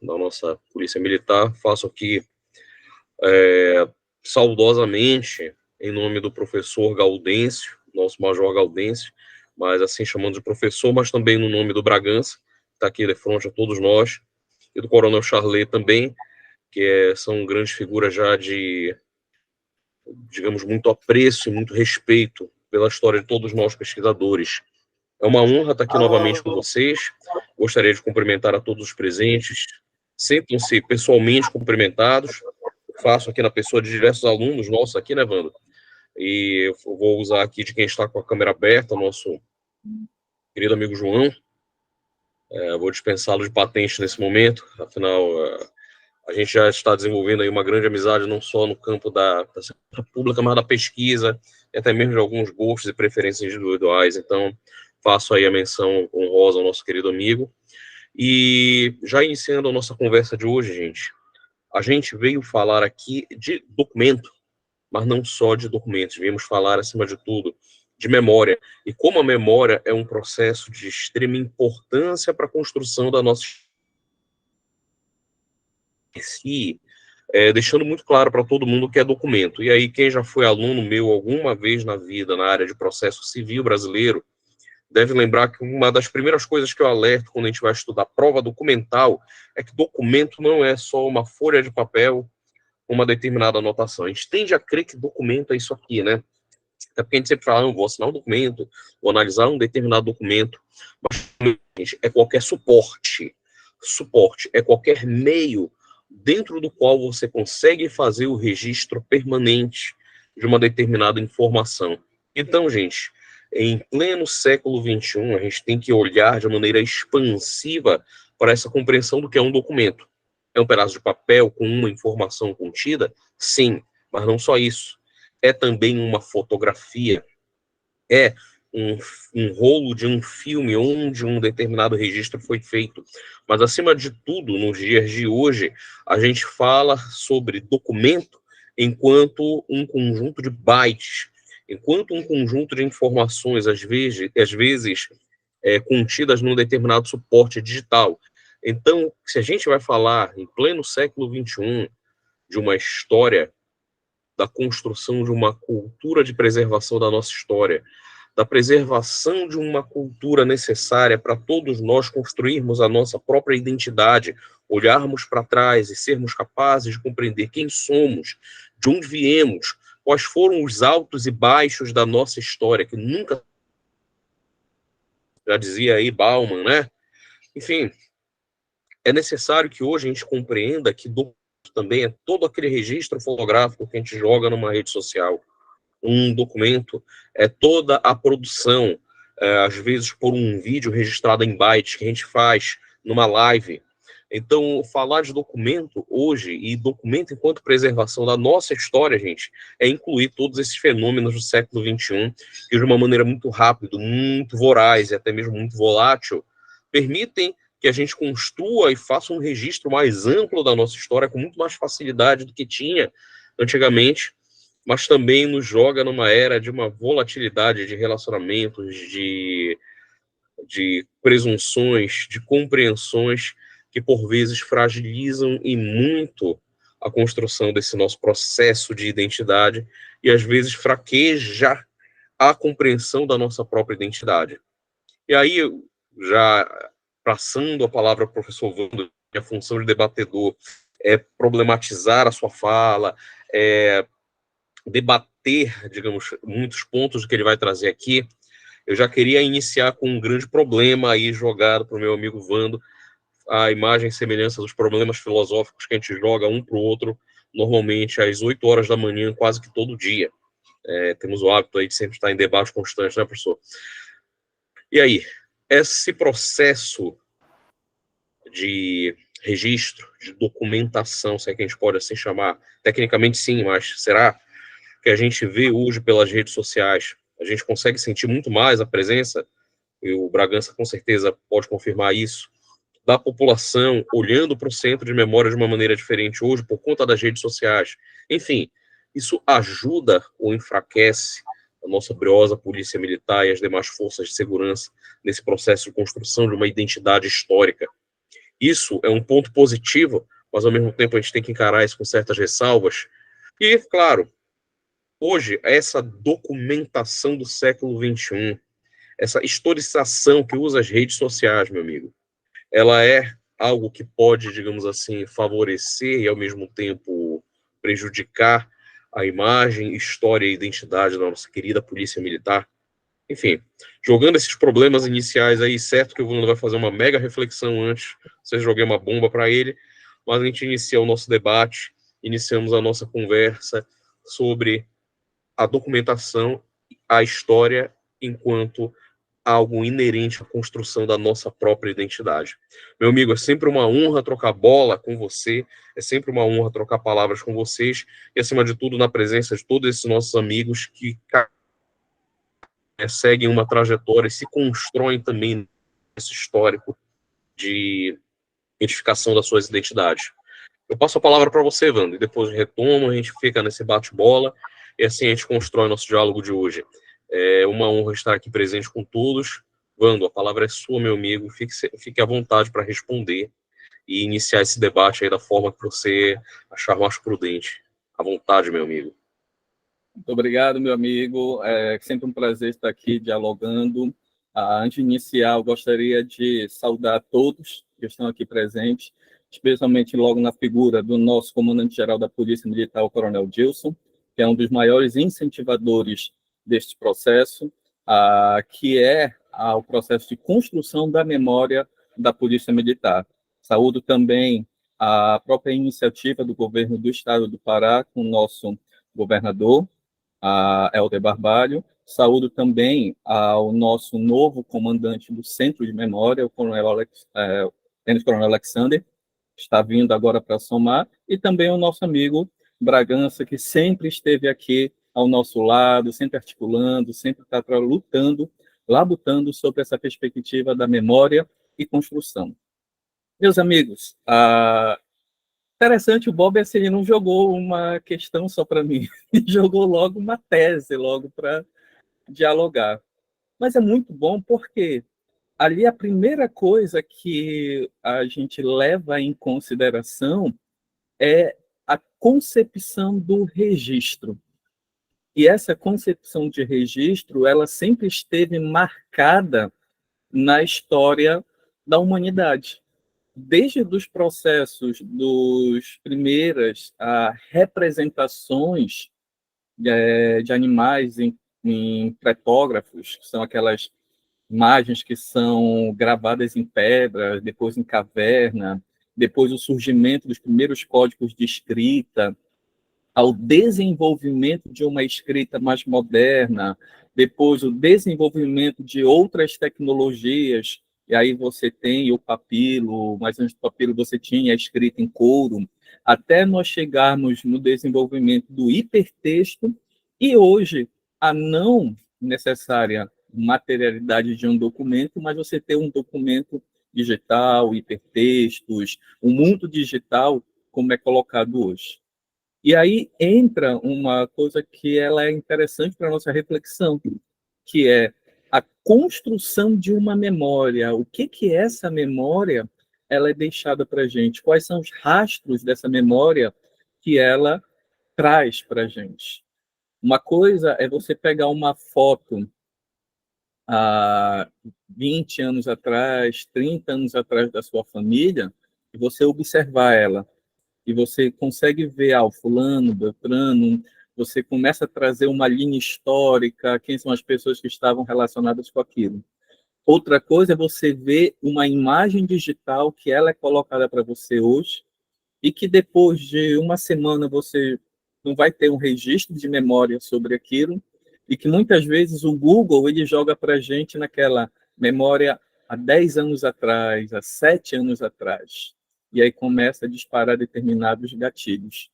da nossa Polícia Militar. Faço aqui saudosamente, em nome do professor Gaudêncio, nosso Major Gaudêncio, mas assim chamando de professor, mas também no nome do Bragança, que está aqui de frente a todos nós, e do Coronel Charlet também, que são grandes figuras já de, digamos, muito apreço e muito respeito pela história de todos nós pesquisadores. É uma honra estar aqui novamente com vocês. Gostaria de cumprimentar a todos os presentes. Sintam-se pessoalmente cumprimentados. Faço aqui na pessoa de diversos alunos nossos aqui, né, Wando? E eu vou usar aqui de quem está com a câmera aberta, nosso querido amigo João. Vou dispensá-lo de patente nesse momento, afinal, a gente já está desenvolvendo aí uma grande amizade, não só no campo da segurança pública, mas da pesquisa, e até mesmo de alguns gostos e preferências individuais. Então, faço aí a menção honrosa ao nosso querido amigo. E já iniciando a nossa conversa de hoje, gente, a gente veio falar aqui de documento, mas não só de documentos, viemos falar, acima de tudo, de memória. E como a memória é um processo de extrema importância para a construção da nossa si, deixando muito claro para todo mundo o que é documento. E aí, quem já foi aluno meu alguma vez na vida na área de processo civil brasileiro, deve lembrar que uma das primeiras coisas que eu alerto quando a gente vai estudar prova documental é que documento não é só uma folha de papel, uma determinada anotação. A gente tende a crer que documento é isso aqui, né? É porque a gente sempre fala, vou assinar um documento, vou analisar um determinado documento, mas gente, é qualquer suporte. Suporte é qualquer meio dentro do qual você consegue fazer o registro permanente de uma determinada informação. Então, gente, em pleno século XXI, a gente tem que olhar de maneira expansiva para essa compreensão do que é um documento. É um pedaço de papel com uma informação contida? Sim, mas não só isso. É também uma fotografia, é um rolo de um filme onde um determinado registro foi feito. Mas, acima de tudo, nos dias de hoje, a gente fala sobre documento enquanto um conjunto de bytes, enquanto um conjunto de informações, às vezes contidas num determinado suporte digital. Então, se a gente vai falar, em pleno século XXI, de uma história da construção de uma cultura de preservação da nossa história, da preservação de uma cultura necessária para todos nós construirmos a nossa própria identidade, olharmos para trás e sermos capazes de compreender quem somos, de onde viemos, quais foram os altos e baixos da nossa história, que nunca, já dizia aí Bauman, né? Enfim, é necessário que hoje a gente compreenda que também é todo aquele registro fotográfico que a gente joga numa rede social. Um documento é toda a produção, às vezes por um vídeo registrado em bytes que a gente faz numa live. Então, falar de documento hoje e documento enquanto preservação da nossa história, gente, é incluir todos esses fenômenos do século XXI que de uma maneira muito rápida, muito voraz e até mesmo muito volátil, permitem que a gente construa e faça um registro mais amplo da nossa história com muito mais facilidade do que tinha antigamente, mas também nos joga numa era de uma volatilidade de relacionamentos, de presunções, de compreensões que por vezes fragilizam e muito a construção desse nosso processo de identidade e às vezes fraqueja a compreensão da nossa própria identidade. E aí, já passando a palavra ao professor Wando, a função de debatedor é problematizar a sua fala, debater, digamos, muitos pontos que ele vai trazer aqui. Eu já queria iniciar com um grande problema aí jogado para o meu amigo Wando, a imagem e semelhança dos problemas filosóficos que a gente joga um para o outro, normalmente às 8 horas da manhã, quase que todo dia. Temos o hábito aí de sempre estar em debate constante, né, professor? E aí, esse processo de registro, de documentação, se é que a gente pode assim chamar, tecnicamente sim, mas será que a gente vê hoje pelas redes sociais, a gente consegue sentir muito mais a presença, e o Bragança com certeza pode confirmar isso, da população olhando para o centro de memória de uma maneira diferente hoje por conta das redes sociais. Enfim, isso ajuda ou enfraquece a nossa briosa polícia militar e as demais forças de segurança nesse processo de construção de uma identidade histórica. Isso é um ponto positivo, mas ao mesmo tempo a gente tem que encarar isso com certas ressalvas. E, claro, hoje, essa documentação do século XXI, essa historicização que usa as redes sociais, meu amigo, ela é algo que pode, digamos assim, favorecer e, ao mesmo tempo, prejudicar a imagem, história e identidade da nossa querida Polícia Militar. Enfim, jogando esses problemas iniciais aí, certo que o Bruno vai fazer uma mega reflexão antes, você joguei uma bomba para ele, mas a gente inicia o nosso debate, iniciamos a nossa conversa sobre a documentação, a história, enquanto algo inerente à construção da nossa própria identidade. Meu amigo, é sempre uma honra trocar bola com você, é sempre uma honra trocar palavras com vocês, e acima de tudo, na presença de todos esses nossos amigos que seguem uma trajetória e se constroem também nesse histórico de identificação das suas identidades. Eu passo a palavra para você, Wanda, e depois retomo, a gente fica nesse bate-bola, e assim a gente constrói nosso diálogo de hoje. É uma honra estar aqui presente com todos. Wanda, a palavra é sua, meu amigo, fique à vontade para responder e iniciar esse debate aí da forma que você achar mais prudente. À vontade, meu amigo. Muito obrigado, meu amigo. É sempre um prazer estar aqui dialogando. Antes de iniciar, eu gostaria de saudar todos que estão aqui presentes, especialmente logo na figura do nosso comandante-geral da Polícia Militar, o Coronel Gilson, que é um dos maiores incentivadores deste processo, que é o processo de construção da memória da Polícia Militar. Saúdo também a própria iniciativa do governo do Estado do Pará, com o nosso governador, a Helder Barbalho. Saúdo também ao nosso novo comandante do Centro de Memória, o Tenente Coronel Alexander, que está vindo agora para somar, e também o nosso amigo Bragança, que sempre esteve aqui ao nosso lado, sempre articulando, sempre está lutando, labutando sobre essa perspectiva da memória e construção. Meus amigos, interessante, o Bob assim, ele não jogou uma questão só para mim, ele jogou logo uma tese, logo para dialogar. Mas é muito bom porque ali a primeira coisa que a gente leva em consideração é a concepção do registro. E essa concepção de registro, ela sempre esteve marcada na história da humanidade. Desde os processos dos primeiras representações de animais em pretógrafos, que são aquelas imagens que são gravadas em pedra, depois em caverna, depois o surgimento dos primeiros códigos de escrita, ao desenvolvimento de uma escrita mais moderna, depois o desenvolvimento de outras tecnologias, e aí você tem o papiro, mas antes do papiro você tinha a escrita em couro, até nós chegarmos no desenvolvimento do hipertexto, e hoje a não necessária materialidade de um documento, mas você ter um documento digital, hipertextos, o mundo digital, como é colocado hoje. E aí entra uma coisa que ela é interessante para a nossa reflexão, que é a construção de uma memória. O que é essa memória? Ela é deixada para a gente. Quais são os rastros dessa memória que ela traz para a gente? Uma coisa é você pegar uma foto há 20 anos atrás, 30 anos atrás da sua família, e você observar ela e você consegue ver, o fulano, Beltrano, você começa a trazer uma linha histórica, quem são as pessoas que estavam relacionadas com aquilo. Outra coisa é você ver uma imagem digital que ela é colocada para você hoje e que depois de uma semana você não vai ter um registro de memória sobre aquilo e que muitas vezes o Google ele joga para a gente naquela memória há 10 anos atrás, há 7 anos atrás. E aí começa a disparar determinados gatilhos.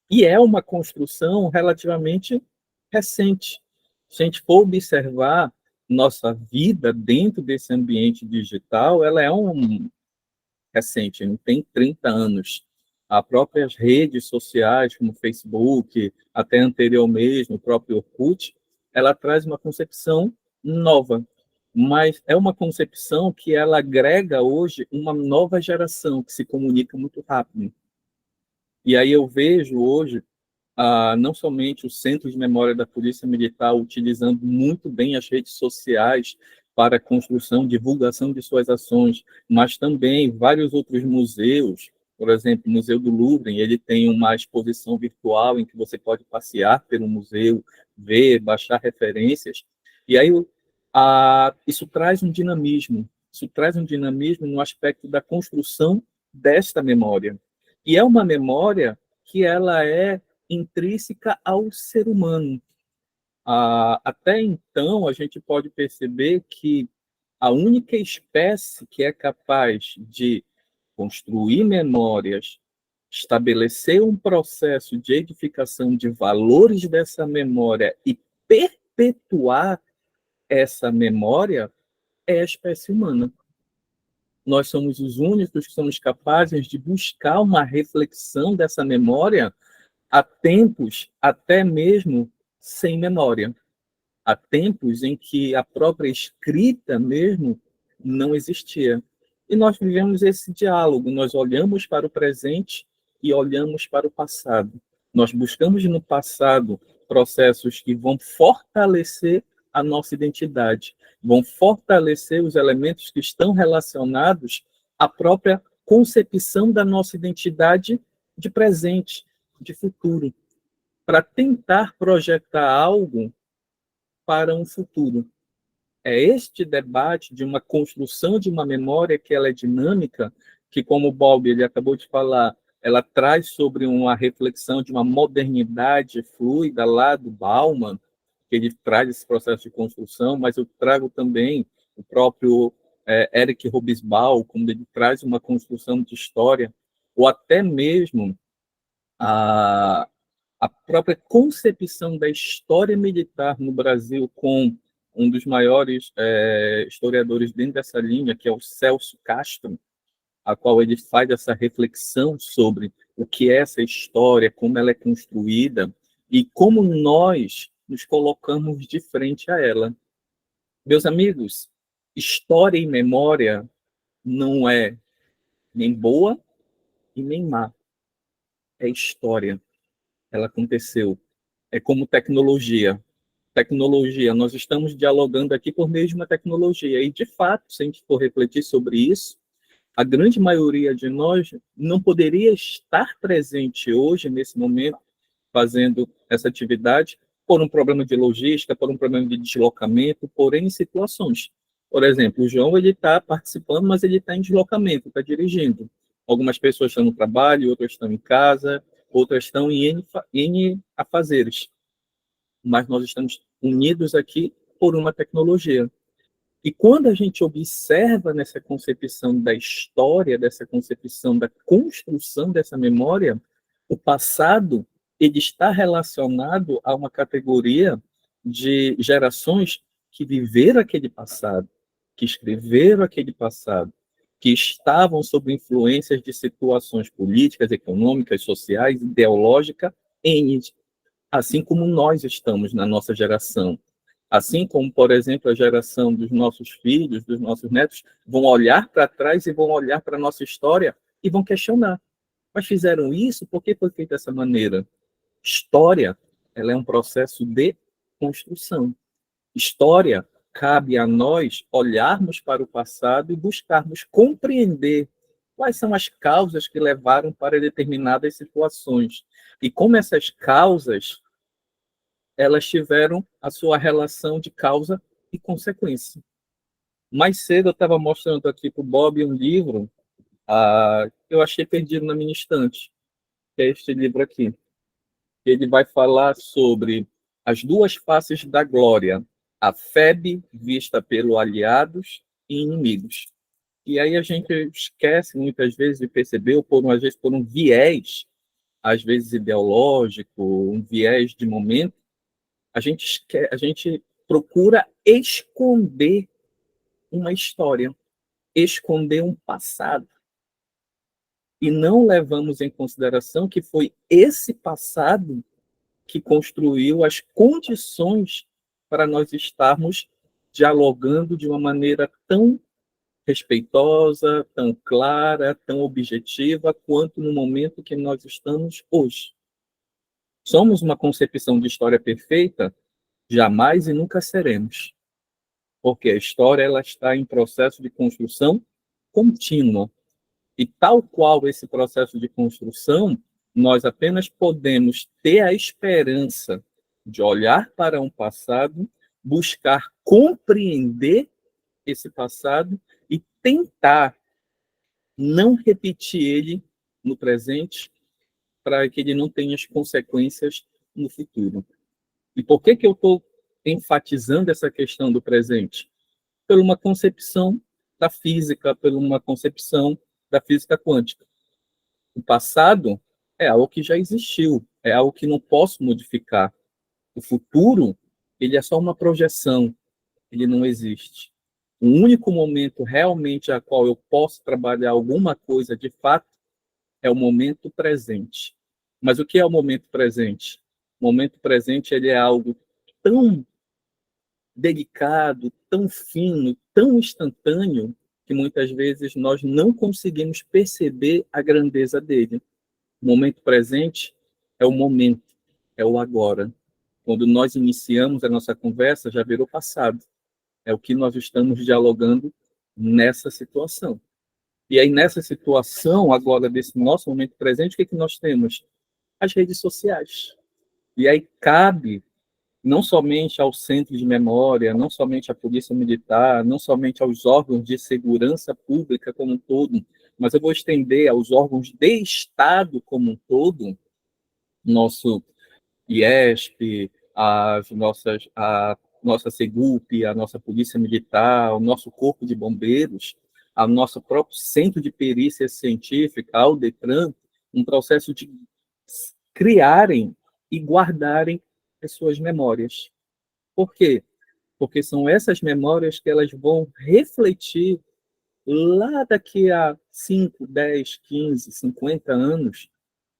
E é uma construção relativamente recente. Se a gente for observar nossa vida dentro desse ambiente digital, ela é recente, não tem 30 anos. As próprias redes sociais, como o Facebook, até anterior mesmo, o próprio Orkut, ela traz uma concepção nova. mas é uma concepção que ela agrega hoje uma nova geração que se comunica muito rápido. E aí eu vejo hoje não somente o Centro de Memória da Polícia Militar utilizando muito bem as redes sociais para a construção, divulgação de suas ações, mas também vários outros museus, por exemplo, o Museu do Louvre, ele tem uma exposição virtual em que você pode passear pelo museu, ver, baixar referências, e aí isso traz um dinamismo no aspecto da construção desta memória. E é uma memória que ela é intrínseca ao ser humano. Até então, a gente pode perceber que a única espécie que é capaz de construir memórias, estabelecer um processo de edificação de valores dessa memória e perpetuar essa memória é a espécie humana. Nós somos os únicos que somos capazes de buscar uma reflexão dessa memória há tempos até mesmo sem memória. Há tempos em que a própria escrita mesmo não existia. E nós vivemos esse diálogo, nós olhamos para o presente e olhamos para o passado. Nós buscamos no passado processos que vão fortalecer a nossa identidade, vão fortalecer os elementos que estão relacionados à própria concepção da nossa identidade de presente, de futuro, para tentar projetar algo para um futuro. É este debate de uma construção de uma memória que ela é dinâmica, que, como o Bob ele acabou de falar, ela traz sobre uma reflexão de uma modernidade fluida lá do Bauman, que ele traz esse processo de construção, mas eu trago também o próprio Eric Hobsbawm, como ele traz uma construção de história, ou até mesmo a própria concepção da história militar no Brasil com um dos maiores historiadores dentro dessa linha, que é o Celso Castro, a qual ele faz essa reflexão sobre o que é essa história, como ela é construída e como nós nos colocamos de frente a ela. Meus amigos, história e memória não é nem boa e nem má. É história. Ela aconteceu. É como tecnologia. Tecnologia, nós estamos dialogando aqui por meio de uma tecnologia. E, de fato, se a gente for refletir sobre isso, a grande maioria de nós não poderia estar presente hoje, nesse momento, fazendo essa atividade, por um problema de logística, por um problema de deslocamento, por N situações. Por exemplo, o João ele está participando, mas ele está em deslocamento, está dirigindo. Algumas pessoas estão no trabalho, outras estão em casa, outras estão em N afazeres. Mas nós estamos unidos aqui por uma tecnologia. E quando a gente observa nessa concepção da história, dessa concepção da construção dessa memória, o passado ele está relacionado a uma categoria de gerações que viveram aquele passado, que escreveram aquele passado, que estavam sob influências de situações políticas, econômicas, sociais, ideológicas, assim como nós estamos na nossa geração. Assim como, por exemplo, a geração dos nossos filhos, dos nossos netos, vão olhar para trás e vão olhar para a nossa história e vão questionar. Mas fizeram isso? Por que foi feito dessa maneira? História, ela é um processo de construção. História, cabe a nós olharmos para o passado e buscarmos compreender quais são as causas que levaram para determinadas situações. E como essas causas elas tiveram a sua relação de causa e consequência. Mais cedo eu estava mostrando aqui para o Bob um livro que eu achei perdido na minha estante, que é este livro aqui. Ele vai falar sobre as duas faces da glória, a FEB vista pelos aliados e inimigos. E aí a gente esquece muitas vezes de perceber, ou às vezes por um viés, às vezes ideológico, um viés de momento, a gente procura esconder uma história, esconder um passado. E não levamos em consideração que foi esse passado que construiu as condições para nós estarmos dialogando de uma maneira tão respeitosa, tão clara, tão objetiva, quanto no momento que nós estamos hoje. Somos uma concepção de história perfeita? Jamais e nunca seremos, porque a história ela está em processo de construção contínua. E tal qual esse processo de construção, nós apenas podemos ter a esperança de olhar para um passado, buscar compreender esse passado e tentar não repetir ele no presente, para que ele não tenha as consequências no futuro. E por que eu estou enfatizando essa questão do presente? Por uma concepção da física, por uma concepção da física quântica. O passado é algo que já existiu, é algo que não posso modificar. O futuro, ele é só uma projeção, ele não existe. O único momento realmente a qual eu posso trabalhar alguma coisa de fato é o momento presente. Mas o que é o momento presente? O momento presente ele é algo tão delicado, tão fino, tão instantâneo, que muitas vezes nós não conseguimos perceber a grandeza dele. O momento presente é o momento, é o agora. Quando nós iniciamos a nossa conversa, já virou passado. É o que nós estamos dialogando nessa situação. E aí, nessa situação, agora, desse nosso momento presente, o que nós temos? As redes sociais. E aí cabe não somente ao centro de memória, não somente à polícia militar, não somente aos órgãos de segurança pública como um todo, mas eu vou estender aos órgãos de Estado como um todo, nosso IESP, a nossa SEGUP, a nossa polícia militar, o nosso corpo de bombeiros, ao nosso próprio centro de perícia científica, ao DETRAN, um processo de criarem e guardarem as suas memórias. Por quê? Porque são essas memórias que elas vão refletir lá daqui a 5, 10, 15, 50 anos,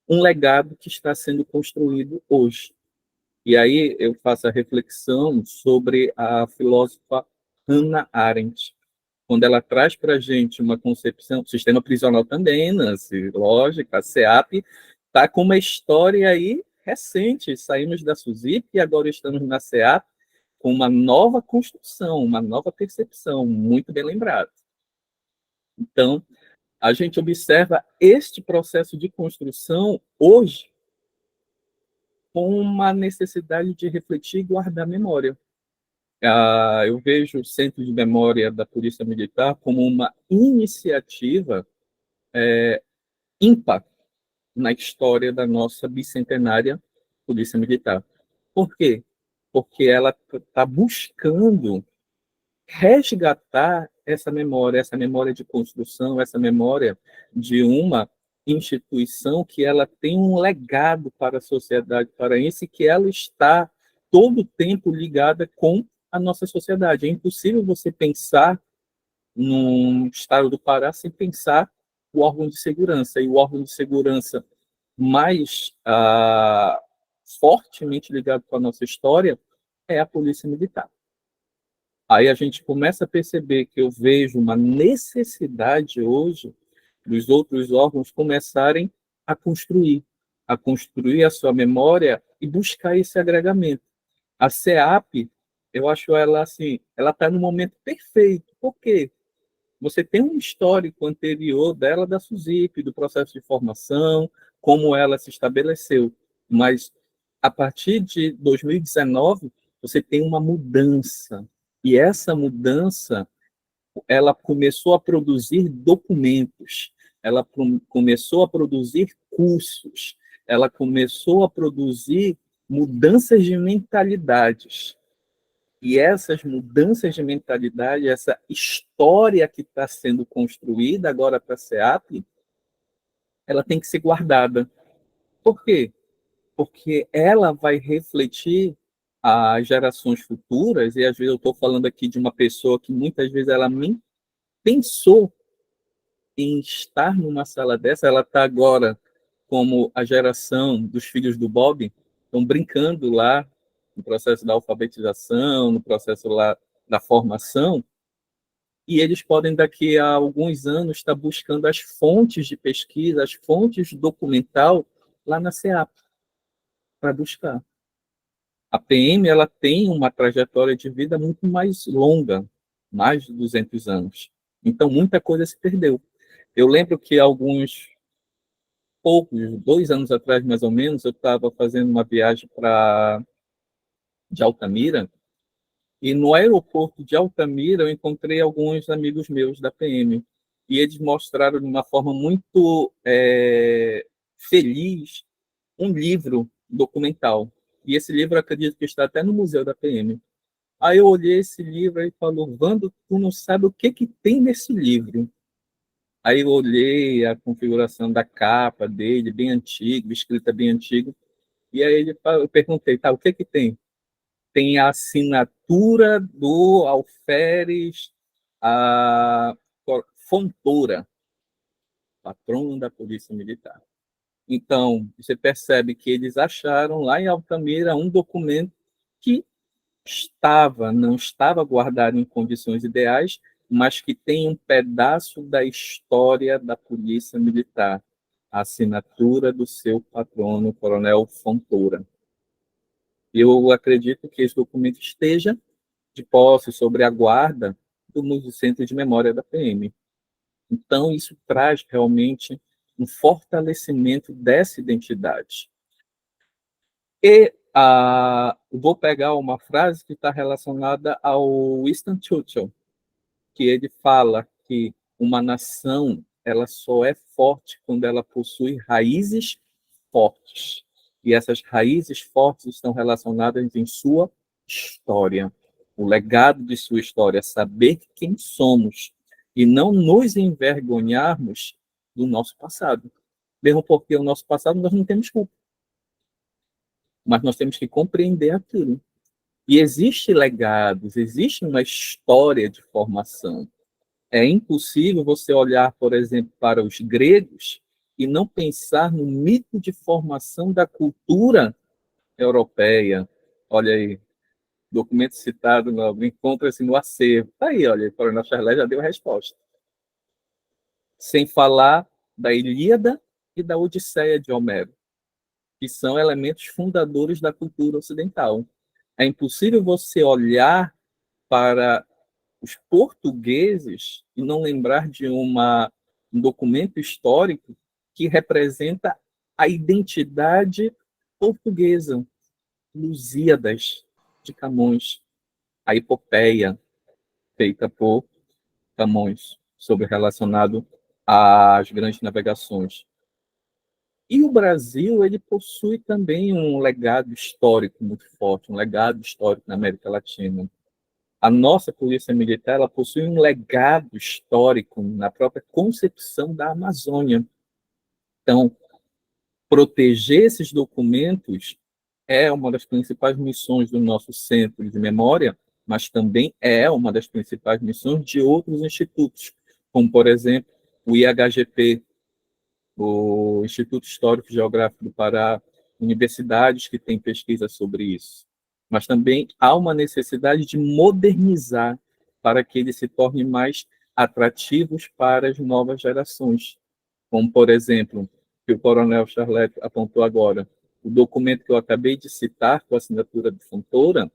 um legado que está sendo construído hoje. E aí eu faço a reflexão sobre a filósofa Hannah Arendt, quando ela traz para a gente uma concepção, sistema prisional também, Nancy, lógico, a SEAP está com uma história aí recente, saímos da SUSIP e agora estamos na SEAP com uma nova construção, uma nova percepção, muito bem lembrado. Então, a gente observa este processo de construção hoje com uma necessidade de refletir e guardar memória. Eu vejo o Centro de Memória da Polícia Militar como uma iniciativa ímpar na história da nossa bicentenária Polícia Militar. Por quê? Porque ela está buscando resgatar essa memória de construção, essa memória de uma instituição que ela tem um legado para a sociedade paraense, que ela está todo o tempo ligada com a nossa sociedade. É impossível você pensar num estado do Pará sem pensar o órgão de segurança, e o órgão de segurança mais fortemente ligado com a nossa história é a Polícia Militar. Aí a gente começa a perceber que eu vejo uma necessidade hoje dos outros órgãos começarem a construir a sua memória e buscar esse agregamento. A SEAP, eu acho ela assim, ela está no momento perfeito. Por quê? Você tem um histórico anterior dela da SUSIP, do processo de formação, como ela se estabeleceu. Mas, a partir de 2019, você tem uma mudança. E essa mudança, ela começou a produzir documentos, ela começou a produzir cursos, ela começou a produzir mudanças de mentalidades. E essas mudanças de mentalidade, essa história que está sendo construída agora para a SEAP, ela tem que ser guardada. Por quê? Porque ela vai refletir as gerações futuras, e às vezes eu estou falando aqui de uma pessoa que muitas vezes ela nem pensou em estar numa sala dessa, ela está agora como a geração dos filhos do Bob, estão brincando lá no processo da alfabetização, no processo lá da formação, e eles podem, daqui a alguns anos, estar buscando as fontes de pesquisa, as fontes documental lá na CEAP, para buscar. A PM ela tem uma trajetória de vida muito mais longa, mais de 200 anos. Então, muita coisa se perdeu. Eu lembro que poucos, 2 anos atrás, mais ou menos, eu estava fazendo uma viagem de Altamira, e no aeroporto de Altamira eu encontrei alguns amigos meus da PM, e eles mostraram de uma forma muito feliz um livro documental. E esse livro, eu acredito que está até no museu da PM. Aí eu olhei esse livro e falou: Vando, tu não sabe o que tem nesse livro. Aí eu olhei a configuração da capa dele, bem antigo, escrita bem antigo, e aí eu perguntei: tá, o que tem? Tem a assinatura do Alferes a Fontoura, patrono da Polícia Militar. Então, você percebe que eles acharam lá em Altamira um documento que não estava guardado em condições ideais, mas que tem um pedaço da história da Polícia Militar, a assinatura do seu patrono, Coronel Fontoura. Eu acredito que esse documento esteja de posse sobre a guarda do Centro de Memória da PM. Então, isso traz realmente um fortalecimento dessa identidade. E vou pegar uma frase que está relacionada ao Winston Churchill, que ele fala que uma nação ela só é forte quando ela possui raízes fortes. E essas raízes fortes estão relacionadas em sua história, o legado de sua história, saber quem somos e não nos envergonharmos do nosso passado. Mesmo porque o nosso passado nós não temos culpa, mas nós temos que compreender aquilo. E existem legados, existe uma história de formação. É impossível você olhar, por exemplo, para os gregos e não pensar no mito de formação da cultura europeia. Olha aí, documento citado encontra-se no acervo. Está aí, olha, o Coronel Charlet já deu a resposta. Sem falar da Ilíada e da Odisseia de Homero, que são elementos fundadores da cultura ocidental. É impossível você olhar para os portugueses e não lembrar de um documento histórico que representa a identidade portuguesa, Lusíadas de Camões, a epopeia feita por Camões, sobre relacionado às grandes navegações. E o Brasil, ele possui também um legado histórico muito forte, um legado histórico na América Latina. A nossa Polícia Militar ela possui um legado histórico na própria concepção da Amazônia. Então, proteger esses documentos é uma das principais missões do nosso Centro de Memória, mas também é uma das principais missões de outros institutos, como, por exemplo, o IHGP, o Instituto Histórico e Geográfico do Pará, universidades que têm pesquisa sobre isso. Mas também há uma necessidade de modernizar para que eles se tornem mais atrativos para as novas gerações. Como, por exemplo, que o Coronel Charlet apontou agora, o documento que eu acabei de citar, com a assinatura de Fontoura,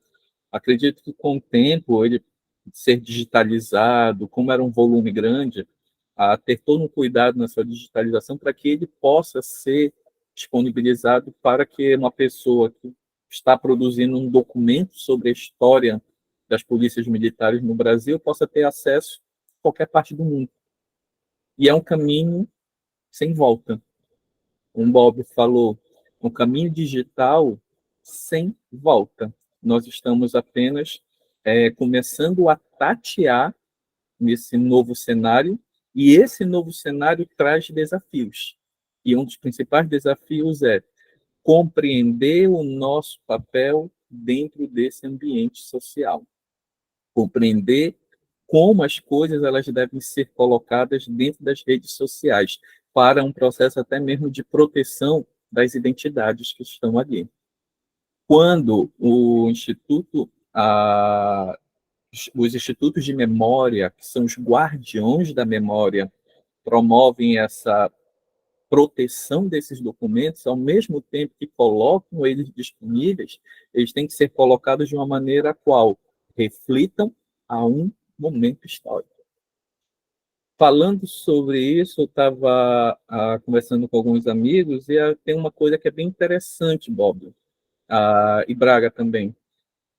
acredito que com o tempo ele ser digitalizado, como era um volume grande, a ter todo um cuidado na sua digitalização para que ele possa ser disponibilizado para que uma pessoa que está produzindo um documento sobre a história das polícias militares no Brasil possa ter acesso a qualquer parte do mundo. E é um caminho sem volta. Como Bob falou, um caminho digital sem volta. Nós estamos apenas começando a tatear nesse novo cenário, e esse novo cenário traz desafios. E um dos principais desafios é compreender o nosso papel dentro desse ambiente social. Compreender como as coisas elas devem ser colocadas dentro das redes sociais, para um processo até mesmo de proteção das identidades que estão ali. Quando o Instituto os institutos de memória, que são os guardiões da memória, promovem essa proteção desses documentos, ao mesmo tempo que colocam eles disponíveis, eles têm que ser colocados de uma maneira a qual reflitam a um momento histórico. Falando sobre isso, eu estava conversando com alguns amigos e tem uma coisa que é bem interessante, Bob, e Braga também.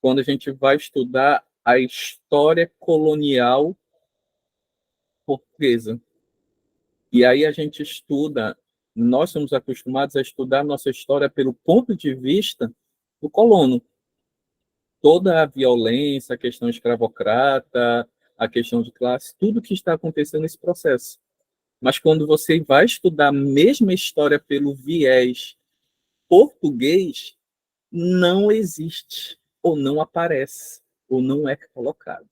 Quando a gente vai estudar a história colonial portuguesa. E aí a gente estuda, nós somos acostumados a estudar nossa história pelo ponto de vista do colono. Toda a violência, a questão escravocrata, a questão de classe, tudo que está acontecendo nesse processo. Mas quando você vai estudar a mesma história pelo viés português, não existe, ou não aparece, ou não é colocado.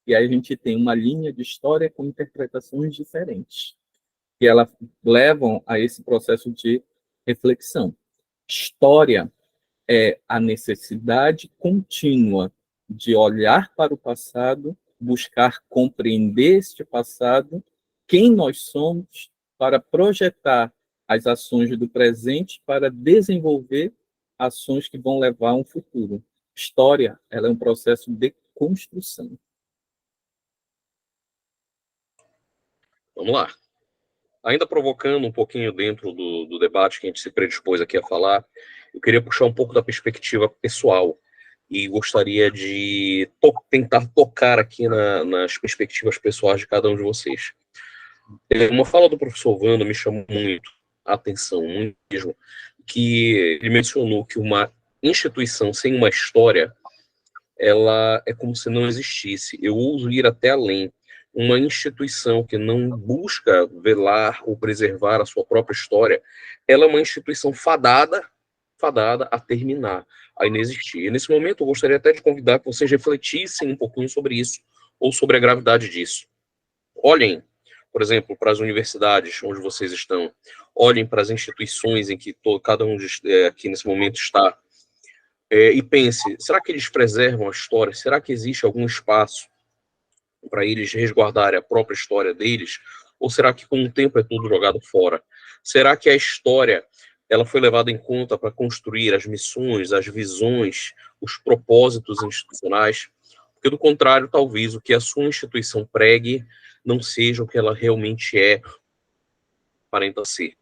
E aí a gente tem uma linha de história com interpretações diferentes, que elas levam a esse processo de reflexão. História é a necessidade contínua de olhar para o passado, buscar compreender este passado, quem nós somos, para projetar as ações do presente para desenvolver ações que vão levar a um futuro. História, ela é um processo de construção. Vamos lá. Ainda provocando um pouquinho dentro do debate que a gente se predispôs aqui a falar, eu queria puxar um pouco da perspectiva pessoal e gostaria de tentar tocar aqui nas perspectivas pessoais de cada um de vocês. Uma fala do professor Wanda me chamou muito a atenção, muito mesmo, que ele mencionou que uma instituição sem uma história, ela é como se não existisse. Eu ouso ir até além. Uma instituição que não busca velar ou preservar a sua própria história, ela é uma instituição fadada a terminar, a inexistir. E nesse momento eu gostaria até de convidar que vocês refletissem um pouquinho sobre isso, ou sobre a gravidade disso. Olhem, por exemplo, para as universidades onde vocês estão, olhem para as instituições em que cada um aqui nesse momento está, e pense, será que eles preservam a história? Será que existe algum espaço para eles resguardarem a própria história deles? Ou será que com o tempo é tudo jogado fora? Será que a história ela foi levada em conta para construir as missões, as visões, os propósitos institucionais? Porque, do contrário, talvez o que a sua instituição pregue não seja o que ela realmente é, aparenta ser.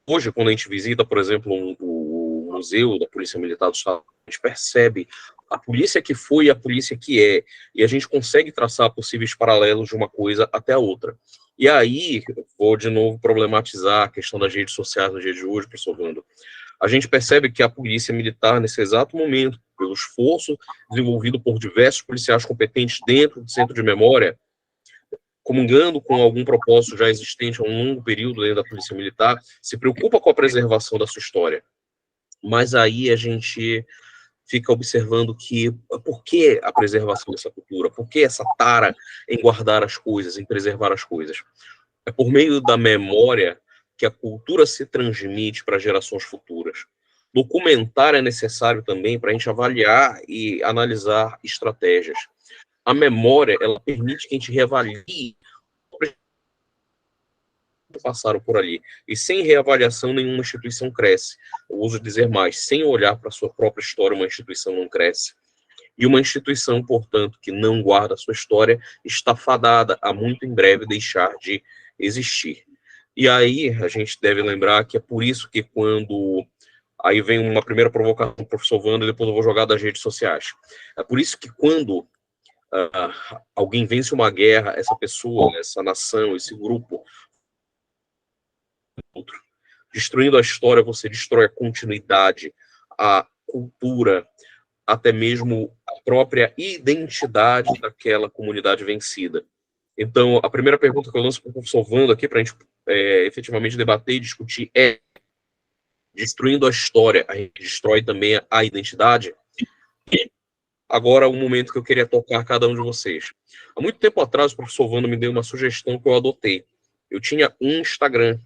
Hoje, quando a gente visita, por exemplo, o Museu da Polícia Militar do Estado, a gente percebe a polícia que foi e a polícia que é, e a gente consegue traçar possíveis paralelos de uma coisa até a outra. E aí, vou de novo problematizar a questão das redes sociais no dia de hoje, professor Wando. A gente percebe que a polícia militar, nesse exato momento, pelo esforço desenvolvido por diversos policiais competentes dentro do centro de memória, comungando com algum propósito já existente há um longo período dentro da polícia militar, se preocupa com a preservação da sua história. Mas aí a gente fica observando que por que a preservação dessa cultura? Por que essa tara em guardar as coisas, em preservar as coisas? É por meio da memória que a cultura se transmite para gerações futuras. Documentar é necessário também para a gente avaliar e analisar estratégias. A memória, ela permite que a gente reavalie passaram por ali. E sem reavaliação, nenhuma instituição cresce. Eu uso dizer mais, sem olhar para a sua própria história, uma instituição não cresce. E uma instituição, portanto, que não guarda a sua história, está fadada a muito em breve deixar de existir. E aí, a gente deve lembrar que é por isso que quando... Aí vem uma primeira provocação do professor Wanda, depois eu vou jogar das redes sociais. É por isso que quando alguém vence uma guerra, essa pessoa, essa nação, esse grupo, outro. Destruindo a história, você destrói a continuidade, a cultura, até mesmo a própria identidade daquela comunidade vencida. Então, a primeira pergunta que eu lanço para o professor Wando aqui, para a gente efetivamente debater e discutir é: destruindo a história, a gente destrói também a identidade? E agora, o momento que eu queria tocar cada um de vocês. Há muito tempo atrás, o professor Wando me deu uma sugestão que eu adotei. Eu tinha um Instagram.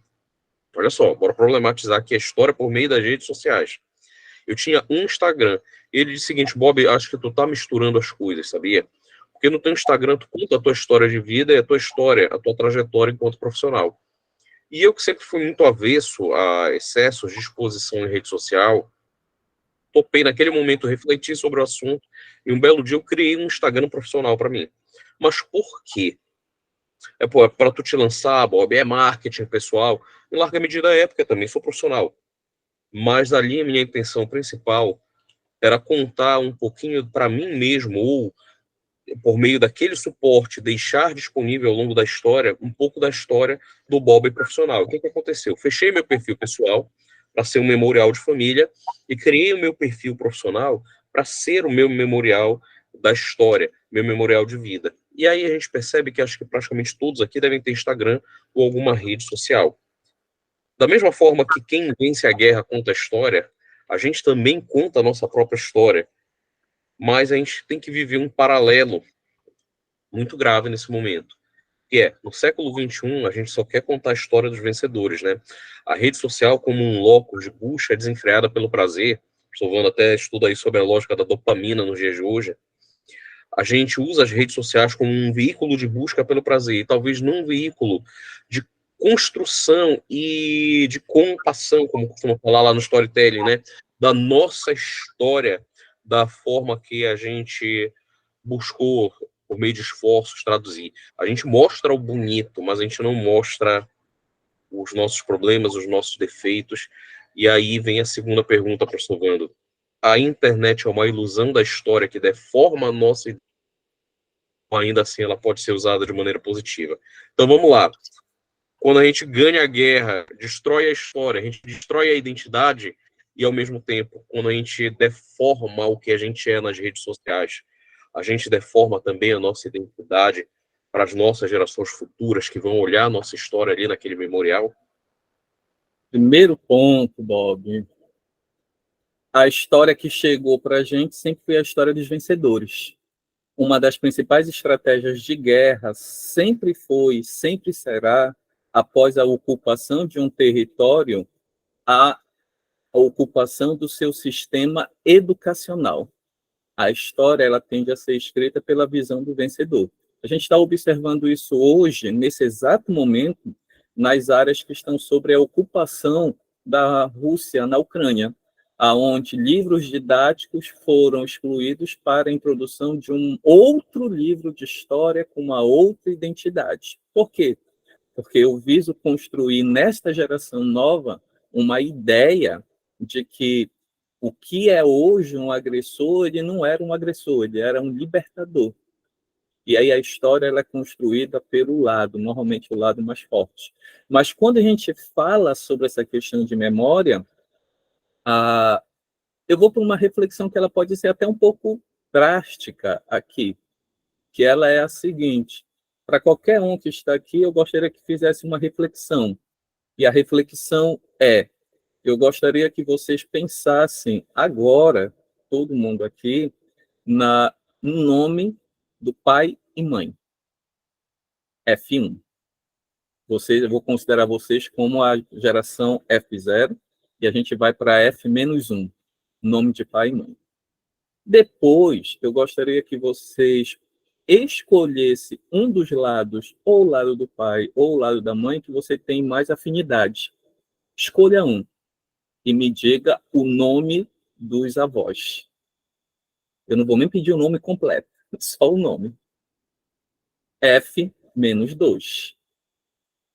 Olha só, bora problematizar aqui a história por meio das redes sociais. Eu tinha um Instagram. Ele disse o seguinte: Bob, acho que tu tá misturando as coisas, sabia? Porque no teu Instagram tu conta a tua história de vida e a tua história, a tua trajetória enquanto profissional. E eu que sempre fui muito avesso a excessos de exposição em rede social, topei naquele momento refletir sobre o assunto e um belo dia eu criei um Instagram profissional para mim. Mas por quê? Para tu te lançar, Bob, é marketing pessoal. Em larga medida é, porque eu também sou profissional. Mas ali a minha intenção principal era contar um pouquinho para mim mesmo, ou por meio daquele suporte, deixar disponível ao longo da história, um pouco da história do Bob profissional. O que aconteceu? Fechei meu perfil pessoal para ser um memorial de família e criei o meu perfil profissional para ser o meu memorial da história, meu memorial de vida. E aí a gente percebe que acho que praticamente todos aqui devem ter Instagram ou alguma rede social. Da mesma forma que quem vence a guerra conta a história, a gente também conta a nossa própria história. Mas a gente tem que viver um paralelo muito grave nesse momento, que é, no século XXI, a gente só quer contar a história dos vencedores, né? A rede social, como um locus de busca desenfreada pelo prazer, Silvano até estuda aí sobre a lógica da dopamina nos dias de hoje, a gente usa as redes sociais como um veículo de busca pelo prazer, e talvez não um veículo de construção e de compassão, como costuma falar lá no storytelling, né? Da nossa história, da forma que a gente buscou, por meio de esforços, traduzir. A gente mostra o bonito, mas a gente não mostra os nossos problemas, os nossos defeitos. E aí vem a segunda pergunta, professor Vando. A internet é uma ilusão da história que deforma a nossa ideia, ou ainda assim ela pode ser usada de maneira positiva? Então vamos lá. Quando a gente ganha a guerra, destrói a história, a gente destrói a identidade, e ao mesmo tempo, quando a gente deforma o que a gente é nas redes sociais, a gente deforma também a nossa identidade para as nossas gerações futuras que vão olhar a nossa história ali naquele memorial. Primeiro ponto, Bob, a história que chegou para a gente sempre foi a história dos vencedores. Uma das principais estratégias de guerra sempre foi, sempre será, após a ocupação de um território, a ocupação do seu sistema educacional. A história ela tende a ser escrita pela visão do vencedor. A gente está observando isso hoje, nesse exato momento, nas áreas que estão sobre a ocupação da Rússia na Ucrânia, aonde livros didáticos foram excluídos para a introdução de um outro livro de história com uma outra identidade. Por quê? Porque eu viso construir nesta geração nova uma ideia de que o que é hoje um agressor, ele não era um agressor, ele era um libertador. E aí a história ela é construída pelo lado, normalmente o lado mais forte. Mas quando a gente fala sobre essa questão de memória, eu vou para uma reflexão que ela pode ser até um pouco drástica aqui, que ela é a seguinte: para qualquer um que está aqui, eu gostaria que fizesse uma reflexão. E a reflexão é: eu gostaria que vocês pensassem agora, todo mundo aqui, no nome do pai e mãe. F1. Eu vou considerar vocês como a geração F0 e a gente vai para F-1, nome de pai e mãe. Depois, eu gostaria que vocês escolhessem um dos lados, ou o lado do pai ou o lado da mãe, que você tem mais afinidade. Escolha um e me diga o nome dos avós. Eu não vou nem pedir o nome completo, só o nome. F-2.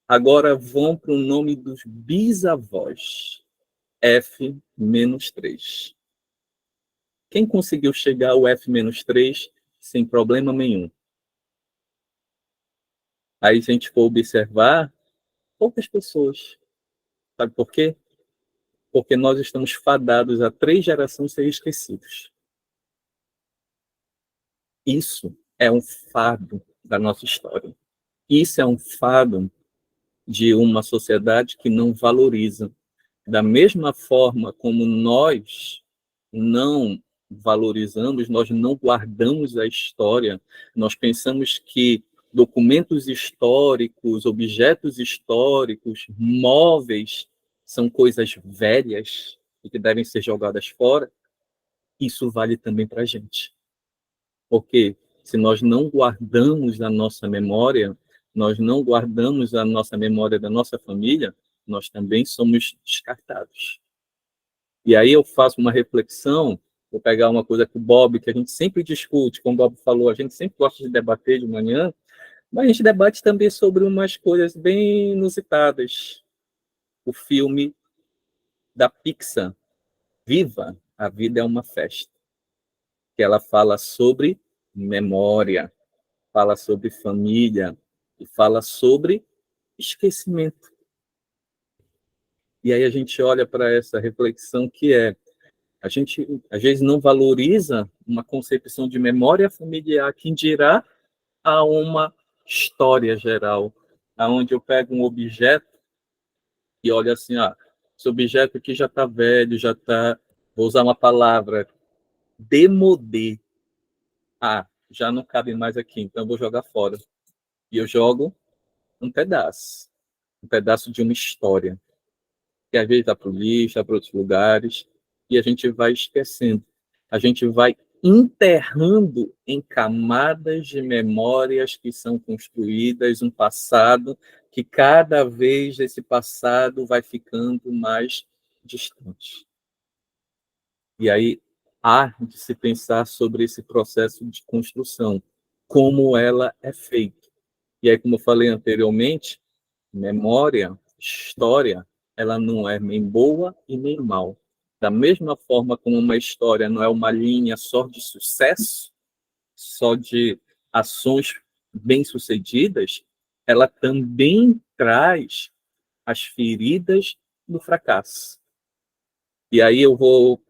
Agora vão para o nome dos bisavós. F-3. Quem conseguiu chegar ao F-3 sem problema nenhum? Aí, se a gente for observar, poucas pessoas. Sabe por quê? Porque nós estamos fadados a 3 gerações ser esquecidos. Isso é um fado da nossa história. Isso é um fado de uma sociedade que não valoriza. Da mesma forma como nós não valorizamos, nós não guardamos a história, nós pensamos que documentos históricos, objetos históricos, móveis, são coisas velhas. e que devem ser jogadas fora, isso vale também para a gente. Porque se nós não guardamos a nossa memória, nós não guardamos a nossa memória da nossa família, nós também somos descartados. E aí eu faço uma reflexão, vou pegar uma coisa com o Bob, que a gente sempre discute, como o Bob falou, a gente sempre gosta de debater de manhã, mas a gente debate também sobre umas coisas bem inusitadas. O filme da Pixar, Viva, a Vida é uma Festa, que ela fala sobre memória, fala sobre família e fala sobre esquecimento. E aí a gente olha para essa reflexão que a gente às vezes não valoriza uma concepção de memória familiar que dirá a uma história geral, aonde eu pego um objeto e olho assim, esse objeto aqui já está velho, já está, vou usar uma palavra, demodê. Já não cabe mais aqui, então eu vou jogar fora. E eu jogo um pedaço de uma história, que às vezes está para o lixo, está para outros lugares, e a gente vai esquecendo. A gente vai enterrando em camadas de memórias que são construídas, um passado que cada vez esse passado vai ficando mais distante. E aí há de se pensar sobre esse processo de construção, como ela é feita. E aí, como eu falei anteriormente, memória, história, ela não é nem boa e nem mal. Da mesma forma como uma história não é uma linha só de sucesso, só de ações bem-sucedidas, ela também traz as feridas do fracasso. E aí eu vou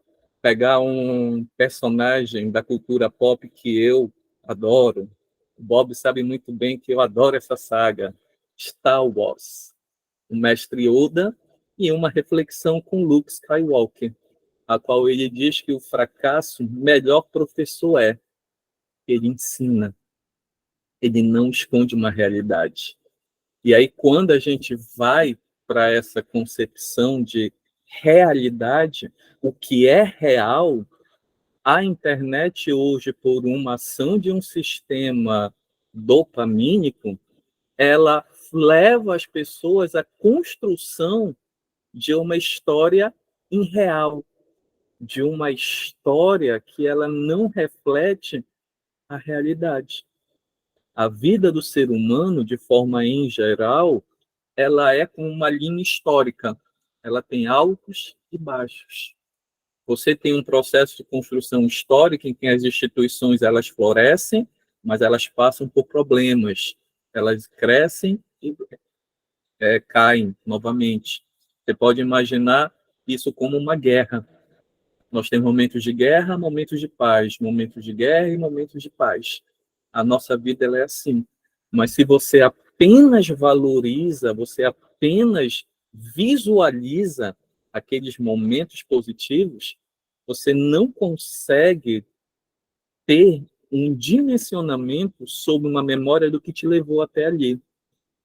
pegar um personagem da cultura pop que eu adoro. O Bob sabe muito bem que eu adoro essa saga, Star Wars. O mestre Yoda e uma reflexão com Luke Skywalker, a qual ele diz que o fracasso, melhor professor ele ensina, ele não esconde uma realidade. E aí, quando a gente vai para essa concepção de realidade, o que é real, a internet hoje, por uma ação de um sistema dopamínico, ela leva as pessoas à construção de uma história irreal, de uma história que ela não reflete a realidade. A vida do ser humano, de forma em geral, ela é como uma linha histórica. Ela tem altos e baixos. Você tem um processo de construção histórica em que as instituições elas florescem, mas elas passam por problemas. Elas crescem e caem novamente. Você pode imaginar isso como uma guerra. Nós temos momentos de guerra, momentos de paz, momentos de guerra e momentos de paz. A nossa vida ela é assim. Mas se você apenas valoriza, você apenas visualiza aqueles momentos positivos, você não consegue ter um dimensionamento sobre uma memória do que te levou até ali.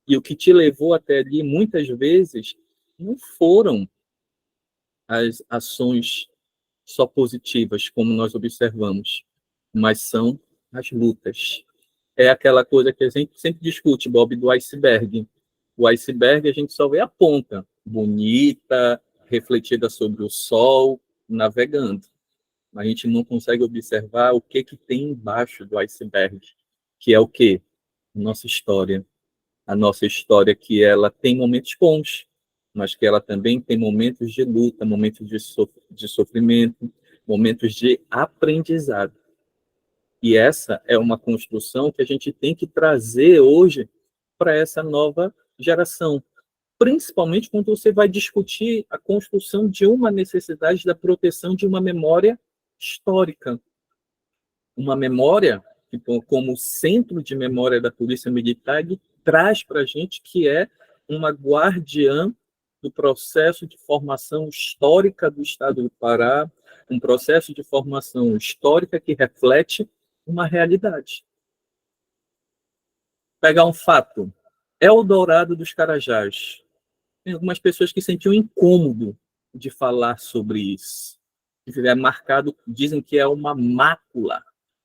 E o que te levou até ali, muitas vezes, não foram as ações só positivas, como nós observamos, mas são as lutas. É aquela coisa que a gente sempre discute, Bob, do iceberg. O iceberg a gente só vê a ponta, bonita, refletida sobre o sol, navegando. A gente não consegue observar o que tem embaixo do iceberg, que é o quê? Nossa história. A nossa história que ela tem momentos bons, mas que ela também tem momentos de luta, momentos de sofrimento, momentos de aprendizado. E essa é uma construção que a gente tem que trazer hoje para essa nova geração, principalmente quando você vai discutir a construção de uma necessidade da proteção de uma memória histórica. Uma memória que, como centro de memória da Polícia Militar, ele traz para a gente que é uma guardiã do processo de formação histórica do Estado do Pará, um processo de formação histórica que reflete uma realidade. Pegar um fato, Eldorado dos Carajás. Tem algumas pessoas que sentiam incômodo de falar sobre isso. É marcado, dizem que é uma mácula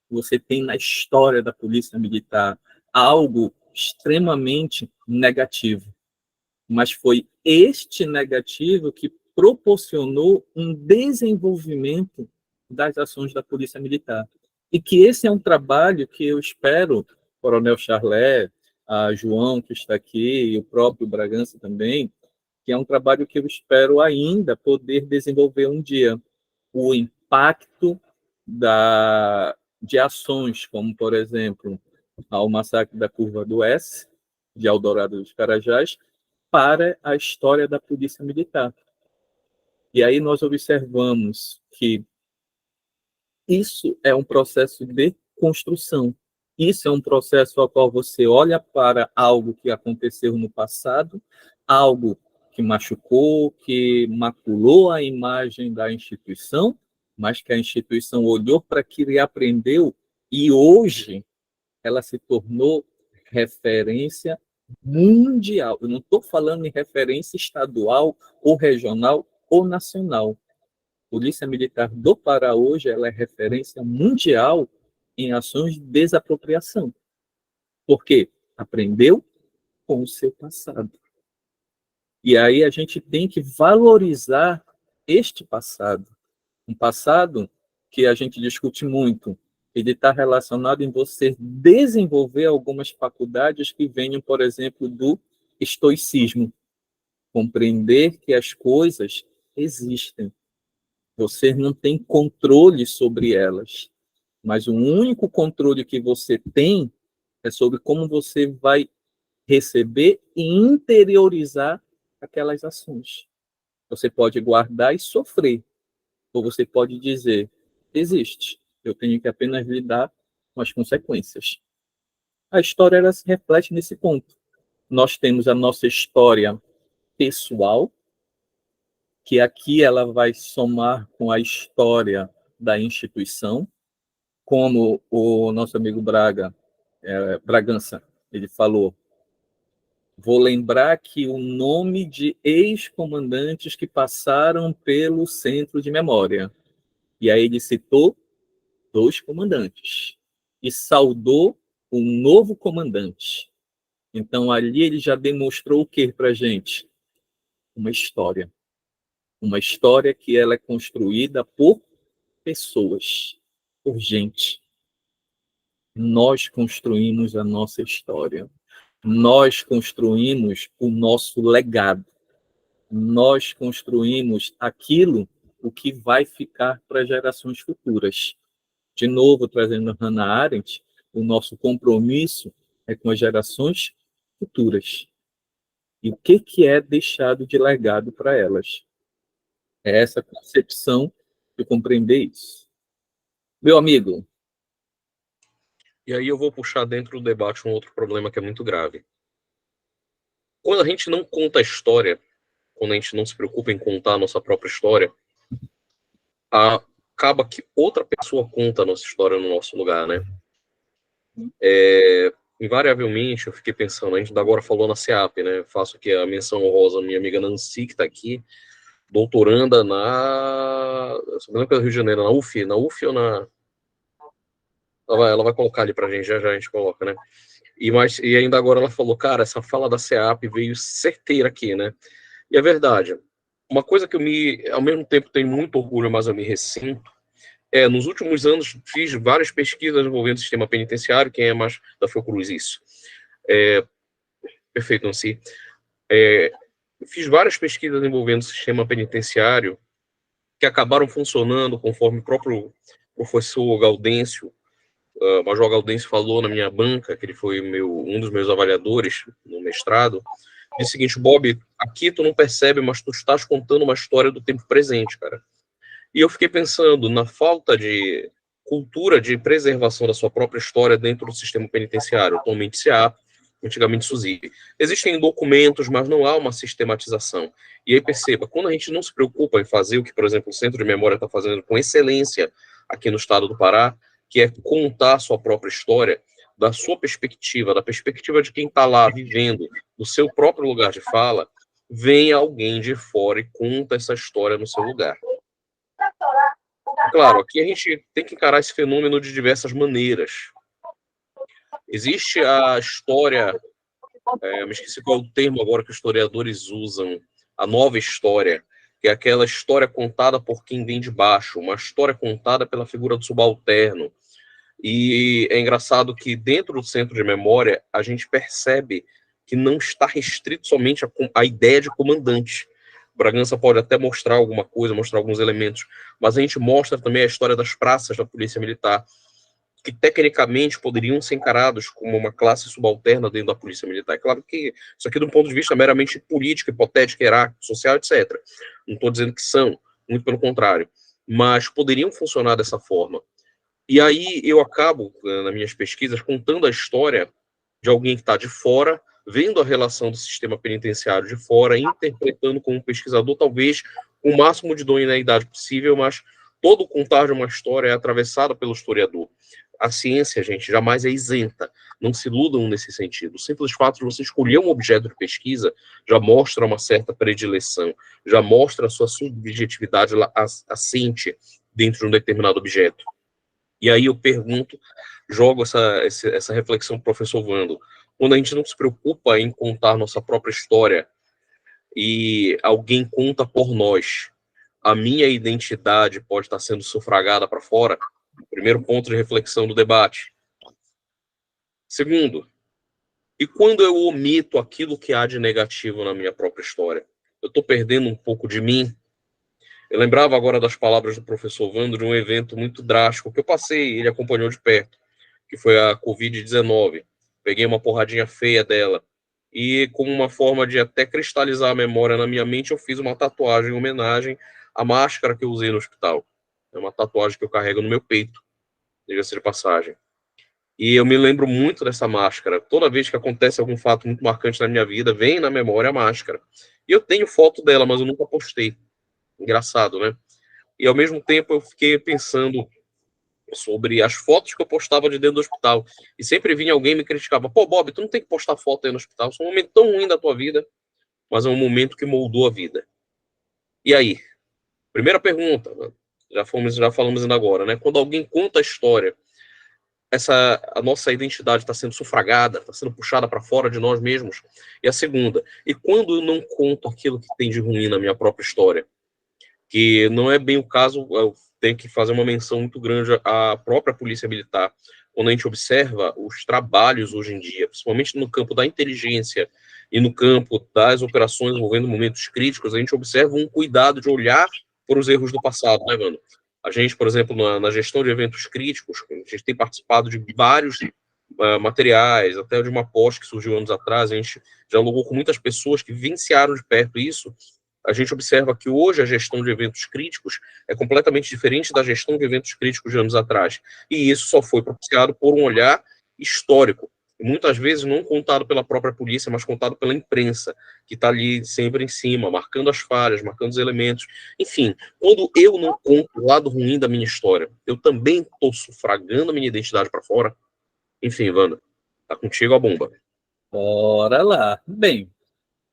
que você tem na história da Polícia Militar, algo extremamente negativo. Mas foi este negativo que proporcionou um desenvolvimento das ações da Polícia Militar. E que esse é um trabalho que eu espero, Coronel Charlet, a João, que está aqui, e o próprio Bragança também, que é um trabalho que eu espero ainda poder desenvolver um dia. O impacto de ações, como, por exemplo, ao massacre da Curva do S, de Eldorado dos Carajás, para a história da Polícia Militar. E aí nós observamos que isso é um processo de construção. Isso é um processo ao qual você olha para algo que aconteceu no passado, algo que machucou, que maculou a imagem da instituição, mas que a instituição olhou para aquilo e aprendeu, e hoje ela se tornou referência mundial. Eu não estou falando em referência estadual, ou regional, ou nacional. Polícia Militar do Pará hoje ela é referência mundial em ações de desapropriação. Por quê? Aprendeu com o seu passado. E aí a gente tem que valorizar este passado. Um passado que a gente discute muito. Ele está relacionado em você desenvolver algumas faculdades que venham, por exemplo, do estoicismo. Compreender que as coisas existem. Você não tem controle sobre elas, mas o único controle que você tem é sobre como você vai receber e interiorizar aquelas ações. Você pode guardar e sofrer, ou você pode dizer, existe, eu tenho que apenas lidar com as consequências. A história ela se reflete nesse ponto. Nós temos a nossa história pessoal, que aqui ela vai somar com a história da instituição, como o nosso amigo Bragança, ele falou. Vou lembrar que o nome de ex-comandantes que passaram pelo centro de memória. E aí ele citou 2 comandantes e saudou um novo comandante. Então ali ele já demonstrou o que para a gente? Uma história. Uma história que ela é construída por pessoas, por gente. Nós construímos a nossa história. Nós construímos o nosso legado. Nós construímos aquilo o que vai ficar para gerações futuras. De novo, trazendo Hannah Arendt, o nosso compromisso é com as gerações futuras. E o que é deixado de legado para elas? É essa concepção de compreender isso. Meu amigo. E aí eu vou puxar dentro do debate um outro problema que é muito grave. Quando a gente não conta a história, quando a gente não se preocupa em contar a nossa própria história, acaba que outra pessoa conta a nossa história no nosso lugar, né? Invariavelmente, eu fiquei pensando, a gente agora falou na SEAP, né? Faço aqui a menção honrosa à minha amiga Nancy, que está aqui, doutoranda eu só me lembro que é do Rio de Janeiro, na UF ou na... Ela vai colocar ali pra gente, já a gente coloca, né? E ainda agora ela falou, cara, essa fala da SEAP veio certeira aqui, né? E é verdade. Uma coisa que ao mesmo tempo, tenho muito orgulho, mas eu me ressinto, nos últimos anos, fiz várias pesquisas envolvendo o sistema penitenciário, quem é mais da Fiocruz isso. Perfeito, Nancy. Fiz várias pesquisas envolvendo o sistema penitenciário que acabaram funcionando conforme o próprio professor Gaudêncio, Major Gaudêncio falou na minha banca, que ele foi um dos meus avaliadores no mestrado, disse o seguinte, Bob, aqui tu não percebe, mas tu estás contando uma história do tempo presente, cara. E eu fiquei pensando na falta de cultura de preservação da sua própria história dentro do sistema penitenciário. Atualmente se há, antigamente SUSIP. Existem documentos, mas não há uma sistematização. E aí perceba, quando a gente não se preocupa em fazer o que, por exemplo, o Centro de Memória está fazendo com excelência aqui no estado do Pará, que é contar a sua própria história, da sua perspectiva, da perspectiva de quem está lá vivendo, do seu próprio lugar de fala, vem alguém de fora e conta essa história no seu lugar. Claro, aqui a gente tem que encarar esse fenômeno de diversas maneiras. Existe a história, me esqueci qual é o termo agora que os historiadores usam, a nova história, que é aquela história contada por quem vem de baixo, uma história contada pela figura do subalterno. E é engraçado que dentro do centro de memória a gente percebe que não está restrito somente à ideia de comandante. Bragança pode até mostrar alguma coisa, mostrar alguns elementos, mas a gente mostra também a história das praças da Polícia Militar, que tecnicamente poderiam ser encarados como uma classe subalterna dentro da Polícia Militar. É claro que isso aqui, de um ponto de vista meramente político, hipotético, hierárquico, social, etc. Não estou dizendo que são, muito pelo contrário, mas poderiam funcionar dessa forma. E aí eu acabo, nas minhas pesquisas, contando a história de alguém que está de fora, vendo a relação do sistema penitenciário de fora, interpretando como pesquisador, talvez com o máximo de idoneidade possível, mas todo o contar de uma história é atravessado pelo historiador. A ciência, gente, jamais é isenta. Não se iludam nesse sentido. O simples fato de você escolher um objeto de pesquisa já mostra uma certa predileção, já mostra a sua subjetividade assente dentro de um determinado objeto. E aí eu pergunto, jogo essa reflexão para o professor Vando. Quando a gente não se preocupa em contar nossa própria história e alguém conta por nós, a minha identidade pode estar sendo sufragada para fora? Primeiro ponto de reflexão do debate. Segundo, e quando eu omito aquilo que há de negativo na minha própria história? Eu estou perdendo um pouco de mim? Eu lembrava agora das palavras do professor Vando de um evento muito drástico que eu passei, ele acompanhou de perto, que foi a Covid-19. Peguei uma porradinha feia dela. E como uma forma de até cristalizar a memória na minha mente, eu fiz uma tatuagem em homenagem à máscara que eu usei no hospital. É uma tatuagem que eu carrego no meu peito, diga-se de passagem. E eu me lembro muito dessa máscara. Toda vez que acontece algum fato muito marcante na minha vida, vem na memória a máscara. E eu tenho foto dela, mas eu nunca postei. Engraçado, né? E ao mesmo tempo eu fiquei pensando sobre as fotos que eu postava de dentro do hospital. E sempre vinha alguém e me criticava: pô, Bob, tu não tem que postar foto aí no hospital. Isso é um momento tão ruim da tua vida, mas é um momento que moldou a vida. E aí? Primeira pergunta, já falamos ainda agora, né? Quando alguém conta a história, a nossa identidade está sendo sufragada, está sendo puxada para fora de nós mesmos. E a segunda, e quando eu não conto aquilo que tem de ruim na minha própria história? Que não é bem o caso, eu tenho que fazer uma menção muito grande à própria Polícia Militar. Quando a gente observa os trabalhos hoje em dia, principalmente no campo da inteligência e no campo das operações envolvendo momentos críticos, a gente observa um cuidado de olhar para os erros do passado, né, Vando? A gente, por exemplo, na gestão de eventos críticos, a gente tem participado de vários materiais, até de uma pós que surgiu anos atrás, a gente dialogou com muitas pessoas que vivenciaram de perto isso. A gente observa que hoje a gestão de eventos críticos é completamente diferente da gestão de eventos críticos de anos atrás. E isso só foi propiciado por um olhar histórico, muitas vezes não contado pela própria polícia, mas contado pela imprensa, que está ali sempre em cima, marcando as falhas, marcando os elementos. Enfim, quando eu não conto o lado ruim da minha história, eu também estou sufragando a minha identidade para fora. Enfim, Wanda, tá contigo a bomba. Bora lá. Bem,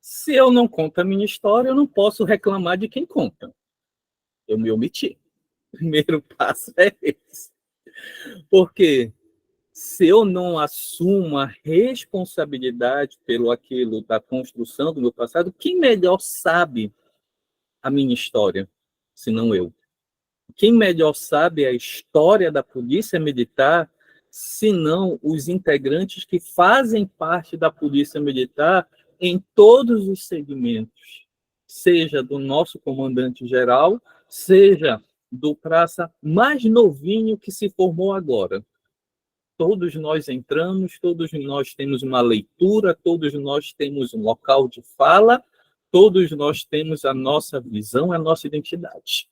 se eu não conto a minha história, eu não posso reclamar de quem conta. Eu me omiti. O primeiro passo é esse. Porque se eu não assumo a responsabilidade pelo aquilo da construção do meu passado, quem melhor sabe a minha história, se não eu? Quem melhor sabe a história da Polícia Militar, se não os integrantes que fazem parte da Polícia Militar em todos os segmentos, seja do nosso comandante-geral, seja do praça mais novinho que se formou agora. Todos nós entramos, todos nós temos uma leitura, todos nós temos um local de fala, todos nós temos a nossa visão, a nossa identidade.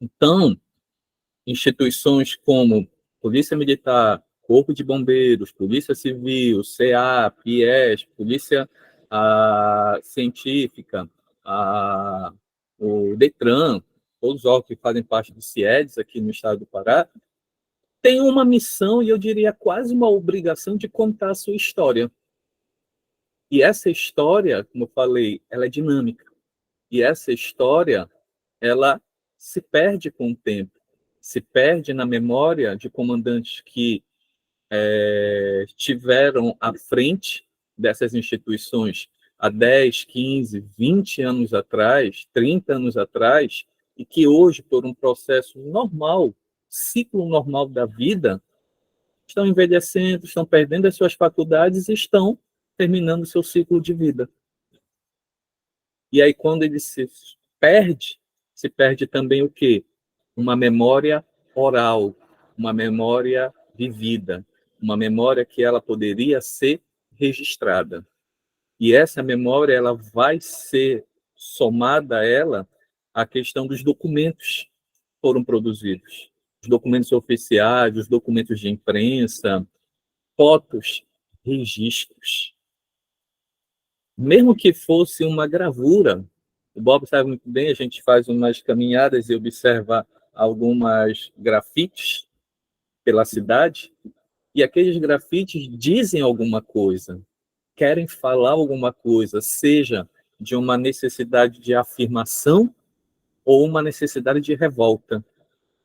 Então, instituições como Polícia Militar, Corpo de Bombeiros, Polícia Civil, CEAP, IES, Polícia Científica, o DETRAN, todos os órgãos que fazem parte do CIEDES aqui no estado do Pará, tem uma missão, e eu diria quase uma obrigação, de contar a sua história. E essa história, como eu falei, ela é dinâmica. E essa história, ela se perde com o tempo, se perde na memória de comandantes que estiveram à frente dessas instituições há 10, 15, 20 anos atrás, 30 anos atrás, e que hoje, por um processo normal, ciclo normal da vida, estão envelhecendo, estão perdendo as suas faculdades e estão terminando o seu ciclo de vida. E aí, quando ele se perde também o quê? Uma memória oral, uma memória vivida, uma memória que ela poderia ser registrada. E essa memória ela vai ser somada a ela a questão dos documentos que foram produzidos. Os documentos oficiais, os documentos de imprensa, fotos, registros. Mesmo que fosse uma gravura, o Bob sabe muito bem, a gente faz umas caminhadas e observa algumas grafites pela cidade, e aqueles grafites dizem alguma coisa, querem falar alguma coisa, seja de uma necessidade de afirmação ou uma necessidade de revolta.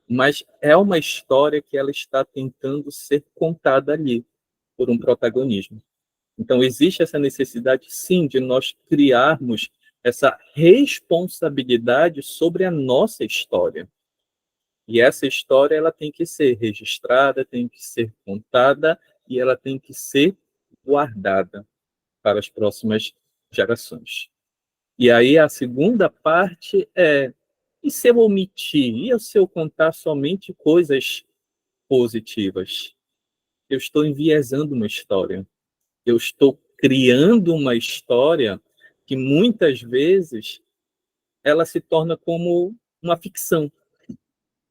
Mas é uma história que ela está tentando ser contada ali por um protagonismo. Então, existe essa necessidade, sim, de nós criarmos essa responsabilidade sobre a nossa história. E essa história ela tem que ser registrada, tem que ser contada e ela tem que ser guardada para as próximas gerações. E aí a segunda parte é: e se eu omitir? E se eu contar somente coisas positivas? Eu estou enviesando uma história. Eu estou criando uma história que muitas vezes ela se torna como uma ficção,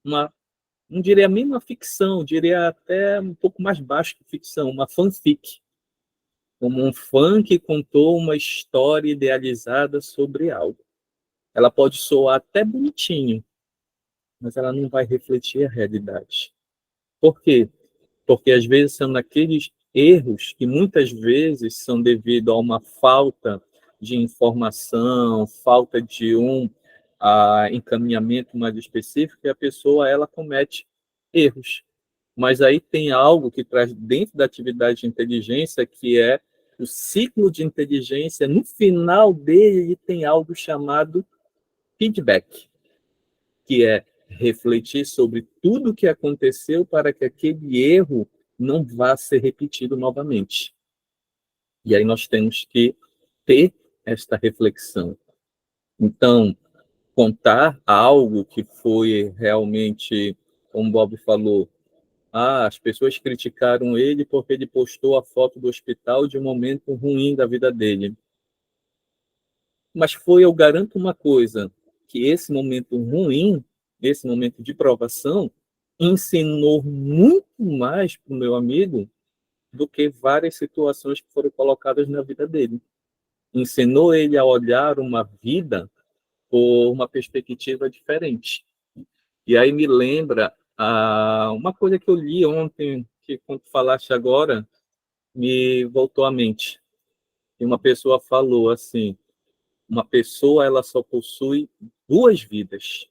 não diria nem uma ficção, diria até um pouco mais baixo que ficção, uma fanfic, como um fã que contou uma história idealizada sobre algo. Ela pode soar até bonitinho, mas ela não vai refletir a realidade. Por quê? Porque às vezes são naqueles erros que muitas vezes são devido a uma falta de informação, falta de um encaminhamento mais específico, e a pessoa ela comete erros. Mas aí tem algo que traz dentro da atividade de inteligência, que é o ciclo de inteligência. No final dele tem algo chamado feedback, que é refletir sobre tudo o que aconteceu para que aquele erro não vá ser repetido novamente. E aí nós temos que ter esta reflexão. Então, contar algo que foi realmente, como o Bob falou, as pessoas criticaram ele porque ele postou a foto do hospital de um momento ruim da vida dele. Mas eu garanto uma coisa, que esse momento ruim, esse momento de provação, ensinou muito mais para o meu amigo do que várias situações que foram colocadas na vida dele. Ensinou ele a olhar uma vida por uma perspectiva diferente. E aí me lembra uma coisa que eu li ontem, que quando falaste agora, me voltou à mente. E uma pessoa falou assim: uma pessoa ela só possui duas vidas.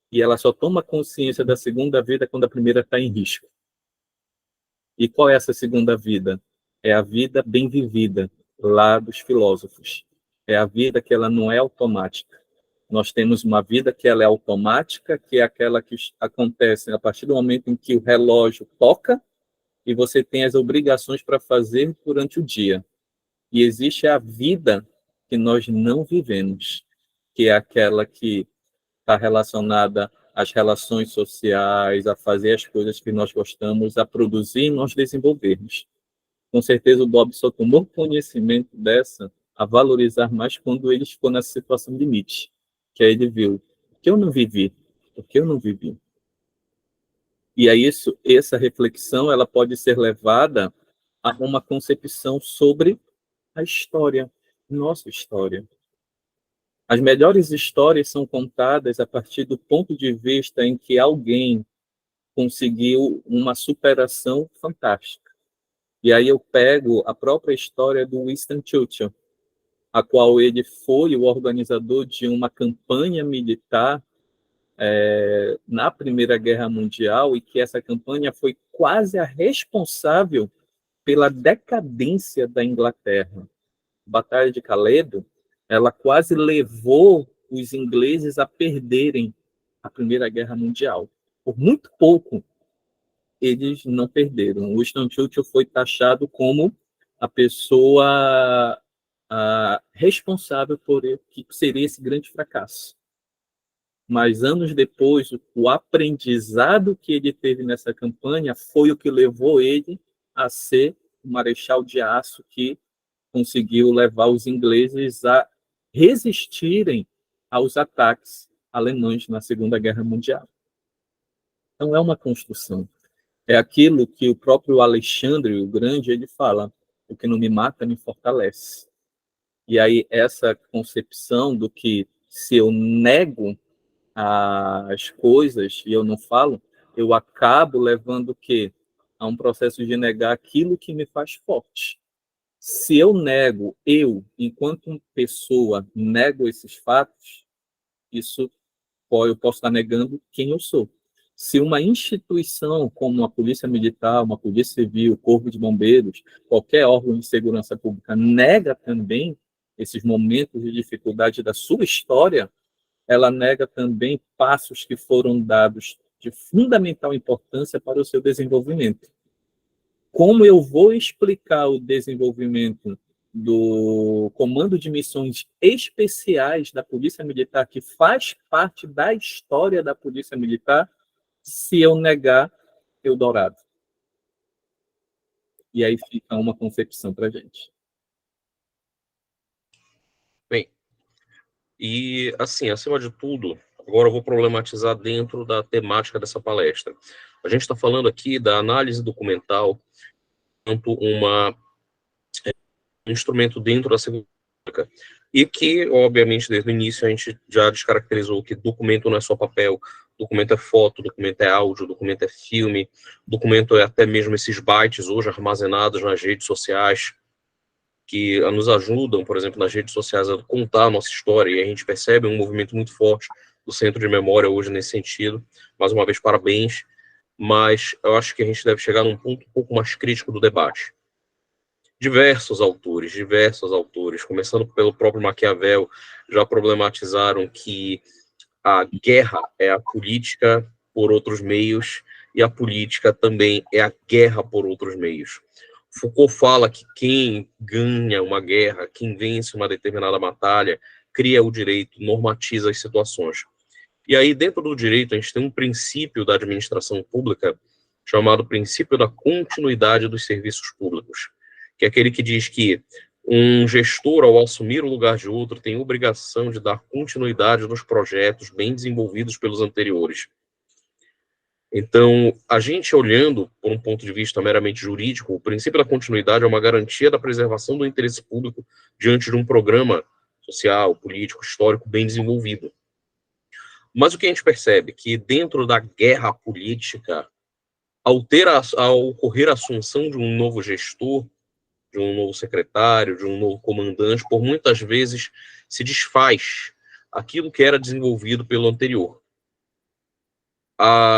E ela só toma consciência da segunda vida quando a primeira está em risco. E qual é essa segunda vida? É a vida bem vivida, lá dos filósofos. É a vida que ela não é automática. Nós temos uma vida que ela é automática, que é aquela que acontece a partir do momento em que o relógio toca e você tem as obrigações para fazer durante o dia. E existe a vida que nós não vivemos, que é aquela que está relacionada às relações sociais, a fazer as coisas que nós gostamos, a produzir e nós desenvolvermos. Com certeza o Bob só tomou conhecimento dessa, a valorizar mais quando ele ficou nessa situação limite, que aí ele viu: o que eu não vivi, o que eu não vivi. E aí essa reflexão ela pode ser levada a uma concepção sobre a história, nossa história. As melhores histórias são contadas a partir do ponto de vista em que alguém conseguiu uma superação fantástica. E aí eu pego a própria história do Winston Churchill, a qual ele foi o organizador de uma campanha militar na Primeira Guerra Mundial, e que essa campanha foi quase a responsável pela decadência da Inglaterra. A Batalha de Culloden, ela quase levou os ingleses a perderem a Primeira Guerra Mundial. Por muito pouco, eles não perderam. Winston Churchill foi taxado como a pessoa responsável por que seria esse grande fracasso. Mas anos depois, o aprendizado que ele teve nessa campanha foi o que levou ele a ser o marechal de aço que conseguiu levar os ingleses a resistirem aos ataques alemães na Segunda Guerra Mundial. Então é uma construção. É aquilo que o próprio Alexandre o Grande ele fala: o que não me mata me fortalece. E aí essa concepção do que se eu nego as coisas e eu não falo, eu acabo levando o quê? A um processo de negar aquilo que me faz forte. Se eu nego, enquanto pessoa, nego esses fatos, eu posso estar negando quem eu sou. Se uma instituição como a Polícia Militar, uma Polícia Civil, o Corpo de Bombeiros, qualquer órgão de segurança pública nega também esses momentos de dificuldade da sua história, ela nega também passos que foram dados de fundamental importância para o seu desenvolvimento. Como eu vou explicar o desenvolvimento do Comando de Missões Especiais da Polícia Militar, que faz parte da história da Polícia Militar, se eu negar Eldorado? E aí fica uma concepção para a gente. Bem, e assim, acima de tudo, agora eu vou problematizar dentro da temática dessa palestra. A gente está falando aqui da análise documental enquanto um instrumento dentro da segurança pública. E que, obviamente, desde o início a gente já descaracterizou que documento não é só papel, documento é foto, documento é áudio, documento é filme, documento é até mesmo esses bytes hoje armazenados nas redes sociais, que nos ajudam, por exemplo, nas redes sociais a contar a nossa história, e a gente percebe um movimento muito forte do Centro de Memória hoje nesse sentido. Mais uma vez, parabéns, mas eu acho que a gente deve chegar num ponto um pouco mais crítico do debate. Diversos autores, começando pelo próprio Maquiavel, já problematizaram que a guerra é a política por outros meios e a política também é a guerra por outros meios. Foucault fala que quem ganha uma guerra, quem vence uma determinada batalha, cria o direito, normatiza as situações. E aí, dentro do direito, a gente tem um princípio da administração pública chamado princípio da continuidade dos serviços públicos, que é aquele que diz que um gestor, ao assumir o lugar de outro, tem obrigação de dar continuidade nos projetos bem desenvolvidos pelos anteriores. Então, a gente olhando por um ponto de vista meramente jurídico, o princípio da continuidade é uma garantia da preservação do interesse público diante de um programa social, político, histórico bem desenvolvido. Mas o que a gente percebe é que dentro da guerra política, ao ocorrer a assunção de um novo gestor, de um novo secretário, de um novo comandante, por muitas vezes se aquilo que era desenvolvido pelo anterior.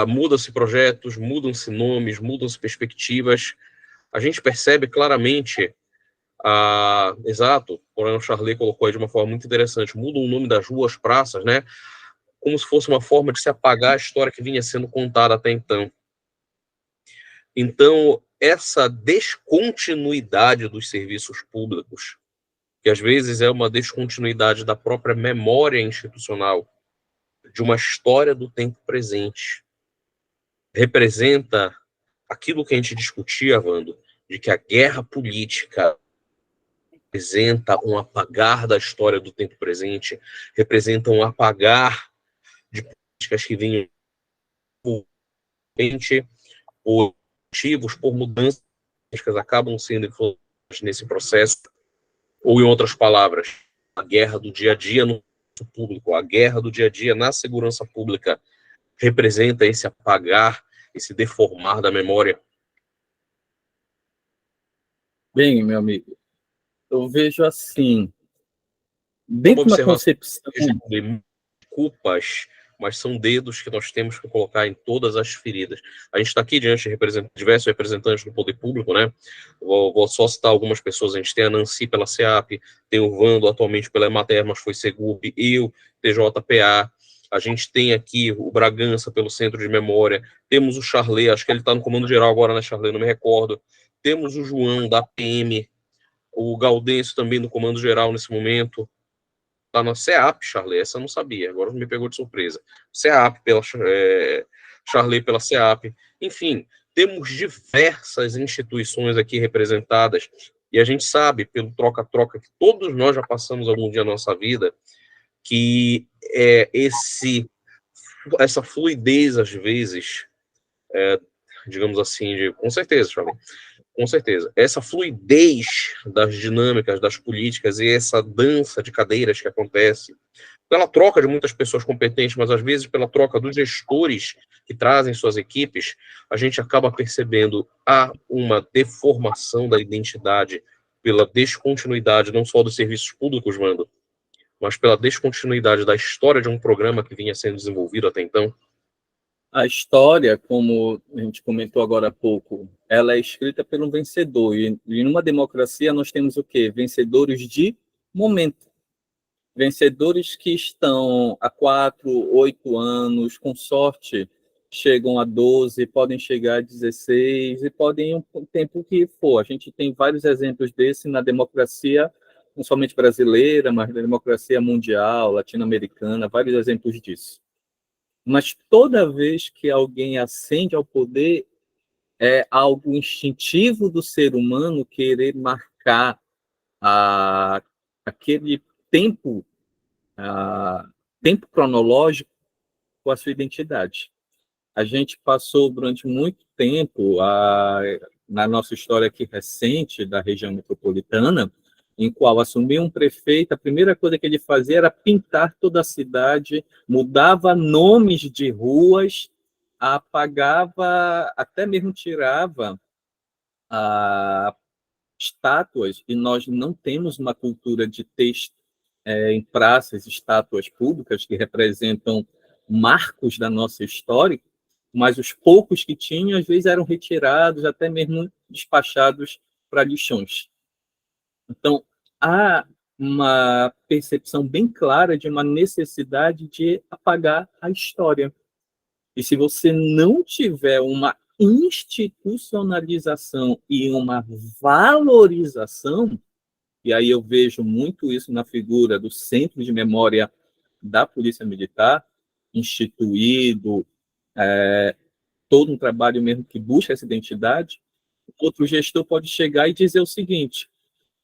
Mudam-se projetos, mudam-se nomes, mudam-se perspectivas. A gente percebe claramente, exato, o Coronel Charlet colocou aí de uma forma muito interessante, muda o nome das ruas, praças, né? Como se fosse uma forma de se apagar a história que vinha sendo contada até então. Então, essa descontinuidade dos serviços públicos, que às vezes é uma descontinuidade da própria memória institucional, de uma história do tempo presente, representa aquilo que a gente discutia, Wando, de que a guerra política representa um apagar da história do tempo presente, representa um apagar de políticas que vinham por motivos, por mudanças que acabam sendo influentes nesse processo, ou em outras palavras, a guerra do dia a dia no público, a guerra do dia a dia na segurança pública representa esse apagar, esse deformar da memória. Bem, meu amigo, eu vejo assim, Uma dentro de uma observação concepção. de culpas, mas são dedos que nós temos que colocar em todas as feridas. A gente está aqui diante de diversos representantes do poder público, né? Vou só citar algumas pessoas. A gente tem a Nancy pela SEAP, tem o Vando atualmente pela Emater, mas foi Segub, eu, TJPA. A gente tem aqui o Bragança pelo Centro de Memória, temos o Charlet, acho que ele está no comando geral agora, né, Charlet? Não me recordo. Temos o João da PM, o Gaudêncio também no comando geral nesse momento. Tá na CEAP, Charlie, essa eu não sabia, agora me pegou de surpresa. CEAP pela Charlie pela CEAP. Enfim, temos diversas instituições aqui representadas e a gente sabe, pelo troca-troca, que todos nós já passamos algum dia na nossa vida, que essa fluidez, às vezes, digamos assim, com certeza, Charlie, com certeza. Essa fluidez das dinâmicas, das políticas e essa dança de cadeiras que acontece, pela troca de muitas pessoas competentes, mas às vezes pela troca dos gestores que trazem suas equipes, a gente acaba percebendo uma deformação da identidade pela descontinuidade, não só dos serviços públicos, Wando, mas pela descontinuidade da história de um programa que vinha sendo desenvolvido até então. A história, como a gente comentou agora há pouco, ela é escrita por um vencedor. E numa democracia nós temos o quê? Vencedores de momento. Vencedores que estão há 4, 8 anos, com sorte, chegam a 12, podem chegar a 16 e podem ir um tempo que for. A gente tem vários exemplos desse na democracia, não somente brasileira, mas na democracia mundial, latino-americana, vários exemplos disso. Mas toda vez que alguém ascende ao poder, é algo instintivo do ser humano querer marcar aquele tempo, tempo cronológico com a sua identidade. A gente passou durante muito tempo, na nossa história aqui recente da região metropolitana, em qual assumiu um prefeito, a primeira coisa que ele fazia era pintar toda a cidade, mudava nomes de ruas, apagava, até mesmo tirava estátuas, e nós não temos uma cultura de ter em praças estátuas públicas que representam marcos da nossa história, mas os poucos que tinham, às vezes, eram retirados, até mesmo despachados para lixões. Então, há uma percepção bem clara de uma necessidade de apagar a história. E se você não tiver uma institucionalização e uma valorização, e aí eu vejo muito isso na figura do Centro de Memória da Polícia Militar, instituído, todo um trabalho mesmo que busca essa identidade, outro gestor pode chegar e dizer o seguinte: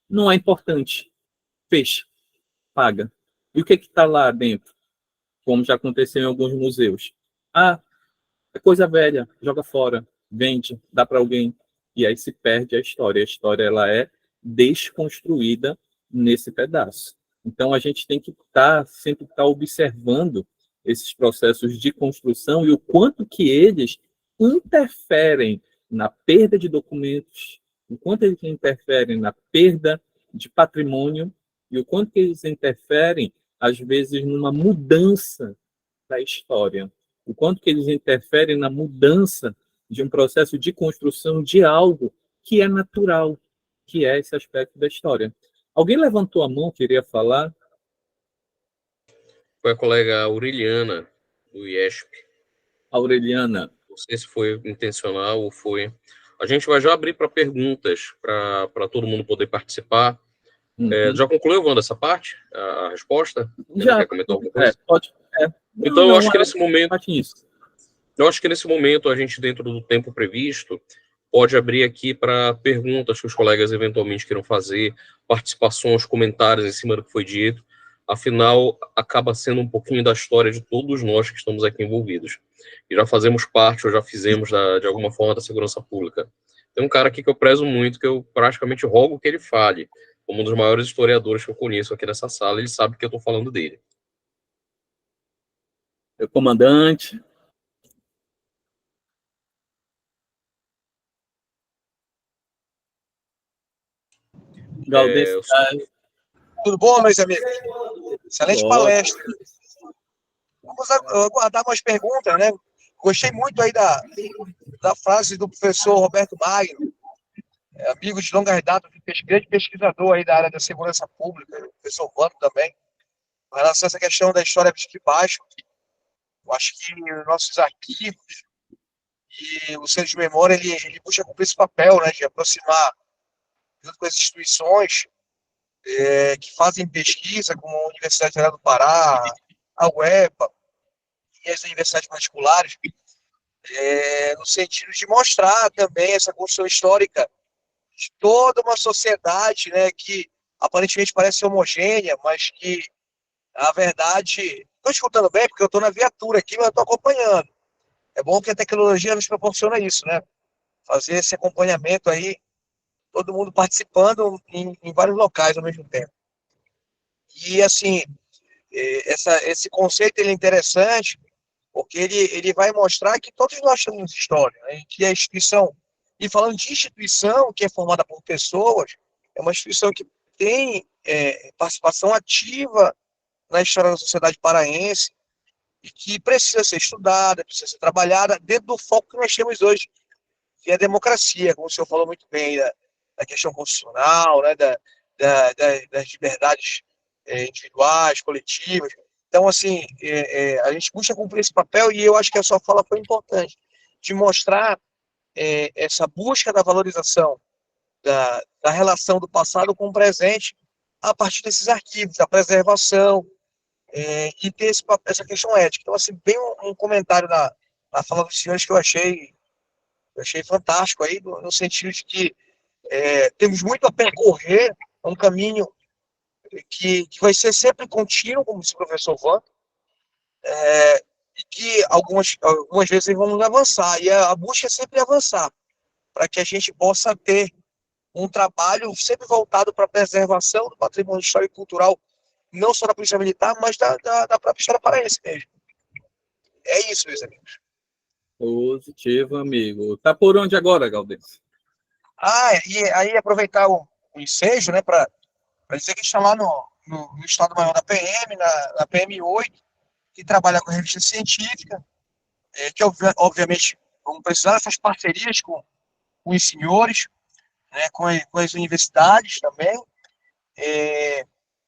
não é importante, fecha, paga. E o que está lá dentro? Como já aconteceu em alguns museus. É coisa velha, joga fora, vende, dá para alguém. E aí se perde a história. A história ela é desconstruída nesse pedaço. Então a gente tem que sempre estar observando esses processos de construção e o quanto que eles interferem na perda de documentos, o quanto eles interferem na perda de patrimônio e o quanto que eles interferem, às vezes, numa mudança da história, o quanto que eles interferem na mudança de um processo de construção de algo que é natural, que é esse aspecto da história. Alguém levantou a mão, queria falar? Foi a colega Aureliana, do IESP. Aureliana. Não sei se foi intencional ou foi. A gente vai já abrir para perguntas, para todo mundo poder participar. Já concluiu, Wanda, essa parte? A resposta? Ainda Já, quer comentar alguma coisa? pode. Então, eu acho que Ela nesse momento, parte nisso. a gente, dentro do tempo previsto, pode abrir aqui para perguntas que os colegas eventualmente queiram fazer, participações, comentários em cima do que foi dito. Afinal, acaba sendo um pouquinho da história de todos nós que estamos aqui envolvidos. E já fazemos parte, ou já fizemos, de alguma forma, da segurança pública. Tem um cara aqui que eu prezo muito, que eu praticamente rogo que ele fale. Como um dos maiores historiadores que eu conheço aqui nessa sala, ele sabe que eu estou falando dele. O comandante. Galdês, Tudo bom, meus amigos? Excelente ótimo. palestra. Vamos aguardar mais perguntas, né? Gostei muito aí da frase do professor Roberto Magno, amigo de longa data, grande pesquisador aí da área da segurança pública, o professor Vando também, com relação a essa questão da história de baixo. Eu acho que os nossos arquivos e o Centro de Memória, ele busca cumprir esse papel, né, de aproximar, junto com as instituições que fazem pesquisa, como a Universidade Federal do Pará, a UEPA e as universidades particulares, no sentido de mostrar também essa construção histórica de toda uma sociedade, né, que aparentemente parece homogênea, mas que, na verdade, estou escutando bem, porque eu estou na viatura aqui, mas estou acompanhando. É bom que a tecnologia nos proporciona isso, né? Fazer esse acompanhamento aí, todo mundo participando em vários locais ao mesmo tempo. E, assim, esse conceito ele é interessante, porque ele vai mostrar que todos nós temos história, né? Que a instituição, e falando de instituição que é formada por pessoas, é uma instituição que tem participação ativa na história da sociedade paraense e que precisa ser estudada, precisa ser trabalhada dentro do foco que nós temos hoje, que é a democracia, como o senhor falou muito bem, da questão constitucional, né, das liberdades individuais, coletivas. Então, assim, a gente busca cumprir esse papel e eu acho que a sua fala foi importante, de mostrar essa busca da valorização da relação do passado com o presente a partir desses arquivos, da preservação, e ter essa questão ética. Então, assim, bem um comentário na fala dos senhores que eu achei fantástico aí, no sentido de que temos muito a percorrer, um caminho que vai ser sempre contínuo, como disse o professor Van, e que algumas vezes vamos avançar, e a busca é sempre avançar, para que a gente possa ter um trabalho sempre voltado para a preservação do patrimônio histórico e cultural, não só da Polícia Militar, mas da própria história paraense mesmo. É isso, meus amigos. Positivo, amigo. Tá por onde agora, Galdês? E aí aproveitar o ensejo, né, para dizer que a gente está lá no Estado-Maior da PM, na PM8, que trabalha com revista científica, que obviamente vamos precisar dessas parcerias com os senhores, né, com as universidades também,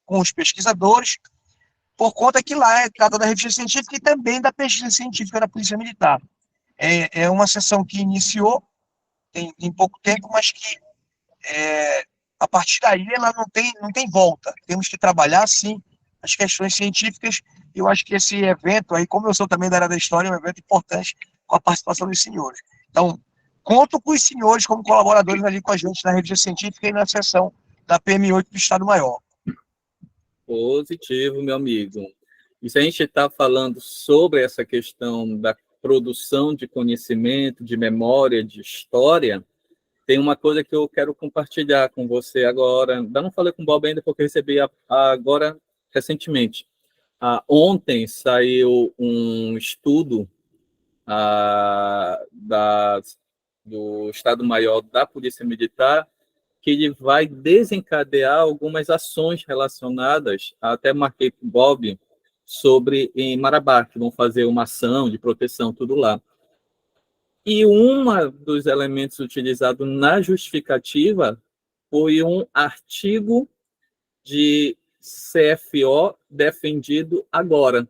com os pesquisadores, por conta que lá trata da revista científica e também da pesquisa científica da Polícia Militar. É uma sessão que iniciou tem pouco tempo, mas que a partir daí ela não tem volta. Temos que trabalhar, sim, as questões científicas. E eu acho que esse evento aí, como eu sou também da área da história, é um evento importante com a participação dos senhores. Então, conto com os senhores como colaboradores ali com a gente na revista científica e na sessão da PM8 do Estado-Maior. Positivo, meu amigo. E se a gente está falando sobre essa questão da produção de conhecimento, de memória, de história, tem uma coisa que eu quero compartilhar com você agora. Ainda não falei com o Bob ainda, porque eu recebi agora recentemente. Ontem saiu um estudo do Estado-Maior da Polícia Militar, que ele vai desencadear algumas ações relacionadas, até marquei com o Bob, sobre em Marabá, que vão fazer uma ação de proteção, tudo lá. E um dos elementos utilizados na justificativa foi um artigo de CFO defendido agora.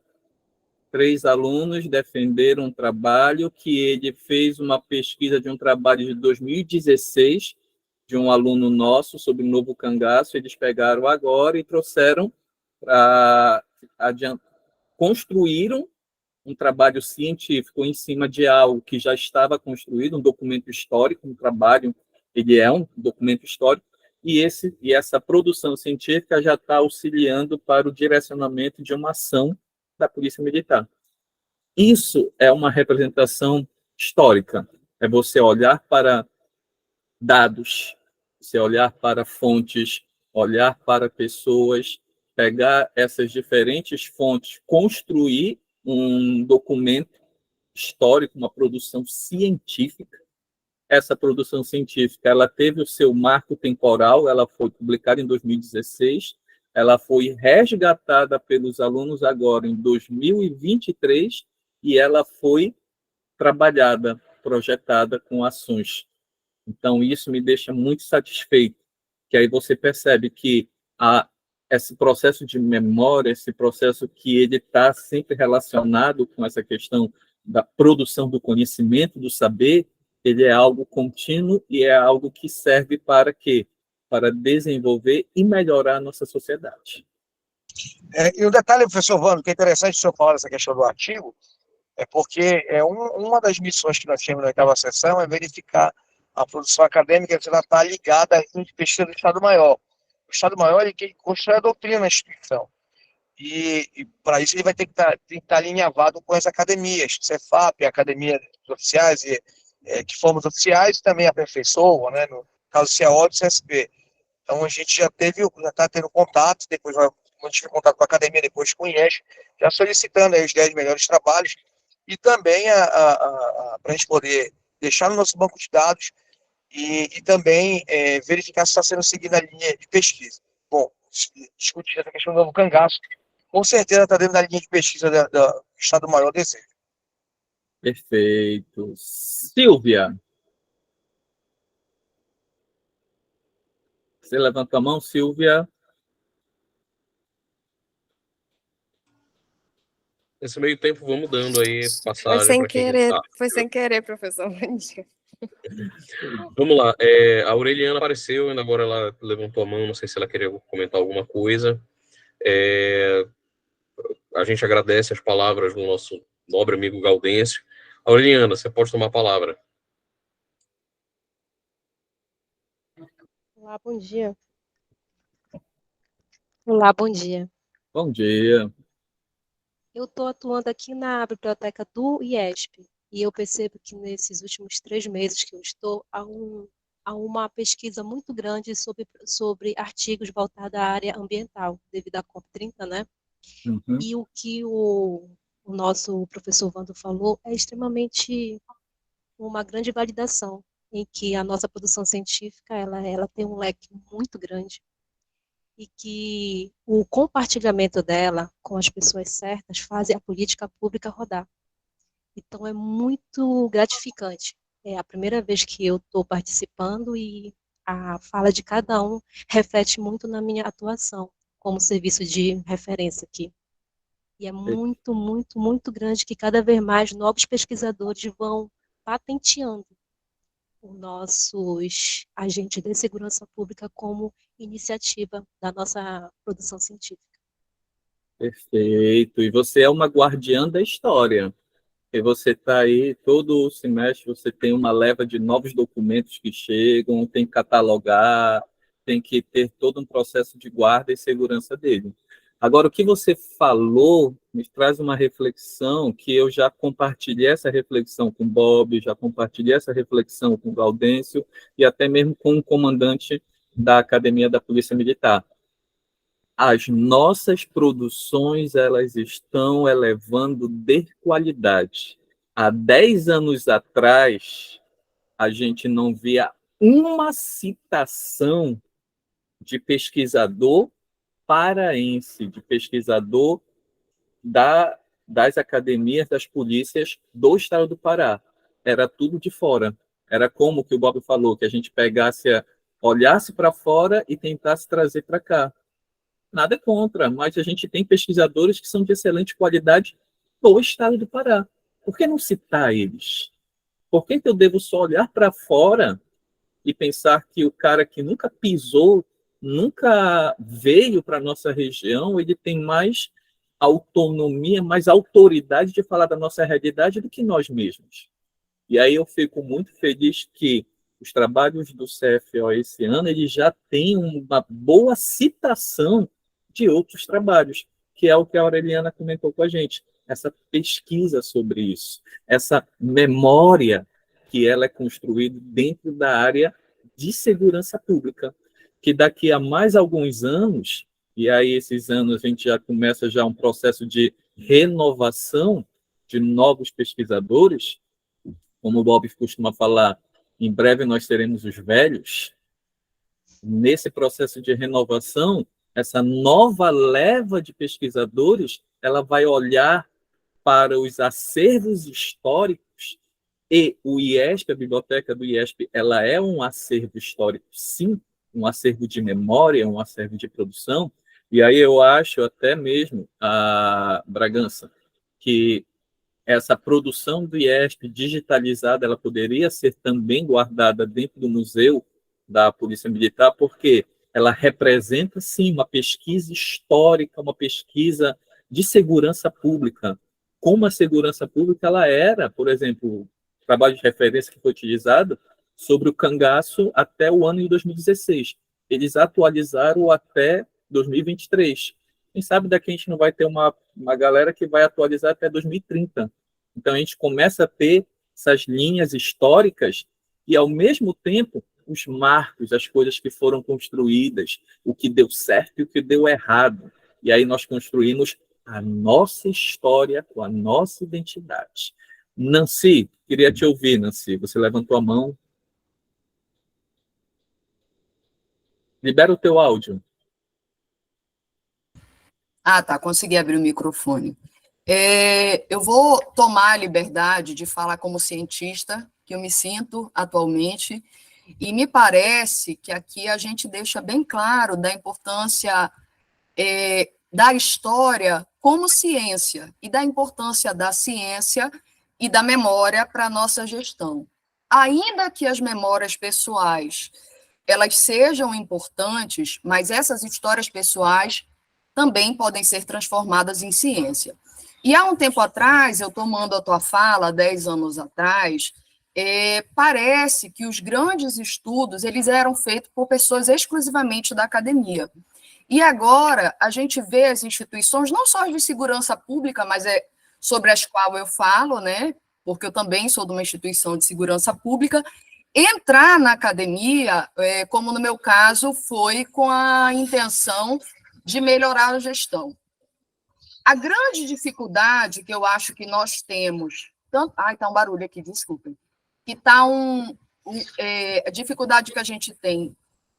3 alunos defenderam um trabalho que ele fez uma pesquisa de um trabalho de 2016, de um aluno nosso, sobre o novo cangaço. Eles pegaram agora e trouxeram para construíram um trabalho científico em cima de algo que já estava construído, um documento histórico, um trabalho, ele é um documento histórico, e essa produção científica já está auxiliando para o direcionamento de uma ação da Polícia Militar. Isso é uma representação histórica, é você olhar para dados, você olhar para fontes, olhar para pessoas, pegar essas diferentes fontes, construir um documento histórico, uma produção científica, essa produção científica, ela teve o seu marco temporal, ela foi publicada em 2016, ela foi resgatada pelos alunos agora em 2023 e ela foi trabalhada, projetada com ações. Então, isso me deixa muito satisfeito, que aí você percebe que esse processo de memória, esse processo que ele está sempre relacionado com essa questão da produção do conhecimento, do saber, ele é algo contínuo e é algo que serve para quê? Para desenvolver e melhorar a nossa sociedade. E um detalhe, professor Vando, que é interessante o senhor falar dessa questão do artigo, é porque uma das missões que nós temos na oitava sessão é verificar a produção acadêmica que ela está ligada à pesquisa do Estado-Maior. O Estado-Maior é quem constrói a doutrina na instituição. E para isso ele vai ter que estar alinhavado com as academias, Cefap, Academia dos Oficiais, que formam os oficiais, também aperfeiçoam, né, no caso do CAO e do CSP. Então a gente já está tendo contato, depois vai manter contato com a academia, depois com o IES, já solicitando aí os 10 melhores trabalhos, e também para a gente poder deixar no nosso banco de dados e também verificar se está sendo seguida a linha de pesquisa. Bom, discutir essa questão do novo cangaço, com certeza está dentro da linha de pesquisa do Estado-Maior Desejo. Perfeito. Silvia. Você levanta a mão, Silvia. Nesse meio tempo, vamos dando aí passagem. Foi sem querer, professor. Bom dia. Vamos lá. A Aureliana apareceu, ainda agora ela levantou a mão, não sei se ela queria comentar alguma coisa. A gente agradece as palavras do nosso nobre amigo Gaudêncio. Aureliana, você pode tomar a palavra. Olá, bom dia. Olá, bom dia. Bom dia. Eu estou atuando aqui na biblioteca do IESP e eu percebo que nesses últimos 3 meses que eu estou, há uma pesquisa muito grande sobre artigos voltados à área ambiental, devido à COP30, né? Uhum. E o que o nosso professor Vando falou é extremamente uma grande validação, em que a nossa produção científica ela tem um leque muito grande e que o compartilhamento dela com as pessoas certas faz a política pública rodar. Então, é muito gratificante. É a primeira vez que eu estou participando e a fala de cada um reflete muito na minha atuação como serviço de referência aqui. E é muito, muito, muito grande que cada vez mais novos pesquisadores vão patenteando os nossos agentes de segurança pública como iniciativa da nossa produção científica. Perfeito. E você é uma guardiã da história. E você está aí, todo semestre você tem uma leva de novos documentos que chegam, tem que catalogar, tem que ter todo um processo de guarda e segurança dele. Agora, o que você falou me traz uma reflexão que eu já compartilhei essa reflexão com o Bob, já compartilhei essa reflexão com o Gaudêncio e até mesmo com o comandante da Academia da Polícia Militar. As nossas produções, elas estão elevando de qualidade. Há 10 anos atrás, a gente não via uma citação de pesquisador paraense, de pesquisador das academias das polícias do estado do Pará. Era tudo de fora. Era como que o Bob falou, que a gente olhasse para fora e tentasse trazer para cá. Nada contra, mas a gente tem pesquisadores que são de excelente qualidade do estado do Pará. Por que não citar eles? Por que eu devo só olhar para fora e pensar que o cara que nunca pisou, nunca veio para a nossa região, ele tem mais autonomia, mais autoridade de falar da nossa realidade do que nós mesmos? E aí eu fico muito feliz que os trabalhos do CFO esse ano, eles já têm uma boa citação de outros trabalhos, que é o que a Aureliana comentou com a gente, essa pesquisa sobre isso, essa memória que ela é construída dentro da área de segurança pública, que daqui a mais alguns anos, e aí esses anos a gente já começa um processo de renovação de novos pesquisadores, como o Bob costuma falar, em breve nós seremos os velhos, nesse processo de renovação, essa nova leva de pesquisadores, ela vai olhar para os acervos históricos, e o IESP, a biblioteca do IESP, ela é um acervo histórico, sim, um acervo de memória, um acervo de produção, e aí eu acho até mesmo, a Bragança, que essa produção do IESP digitalizada, ela poderia ser também guardada dentro do museu da Polícia Militar, porque ela representa, sim, uma pesquisa histórica, uma pesquisa de segurança pública. Como a segurança pública ela era, por exemplo, o trabalho de referência que foi utilizado sobre o cangaço até o ano de 2016. Eles atualizaram até 2023. Quem sabe daqui a gente não vai ter uma galera que vai atualizar até 2030. Então, a gente começa a ter essas linhas históricas e, ao mesmo tempo, os marcos, as coisas que foram construídas, o que deu certo e o que deu errado. E aí nós construímos a nossa história com a nossa identidade. Nancy, queria te ouvir, Nancy. Você levantou a mão. Libera o teu áudio. Ah, tá, consegui abrir o microfone. Eu vou tomar a liberdade de falar como cientista, que eu me sinto atualmente, e me parece que aqui a gente deixa bem claro da importância da história como ciência, e da importância da ciência e da memória para a nossa gestão. Ainda que as memórias pessoais elas sejam importantes, mas essas histórias pessoais também podem ser transformadas em ciência. E há um tempo atrás, eu tomando a tua fala, 10 anos atrás, parece que os grandes estudos eles eram feitos por pessoas exclusivamente da academia. E agora a gente vê as instituições, não só de segurança pública, mas sobre as quais eu falo, né? Porque eu também sou de uma instituição de segurança pública, entrar na academia, como no meu caso, foi com a intenção de melhorar a gestão. A grande dificuldade que eu acho que nós temos, está um barulho aqui, desculpem, que está a dificuldade que a gente tem,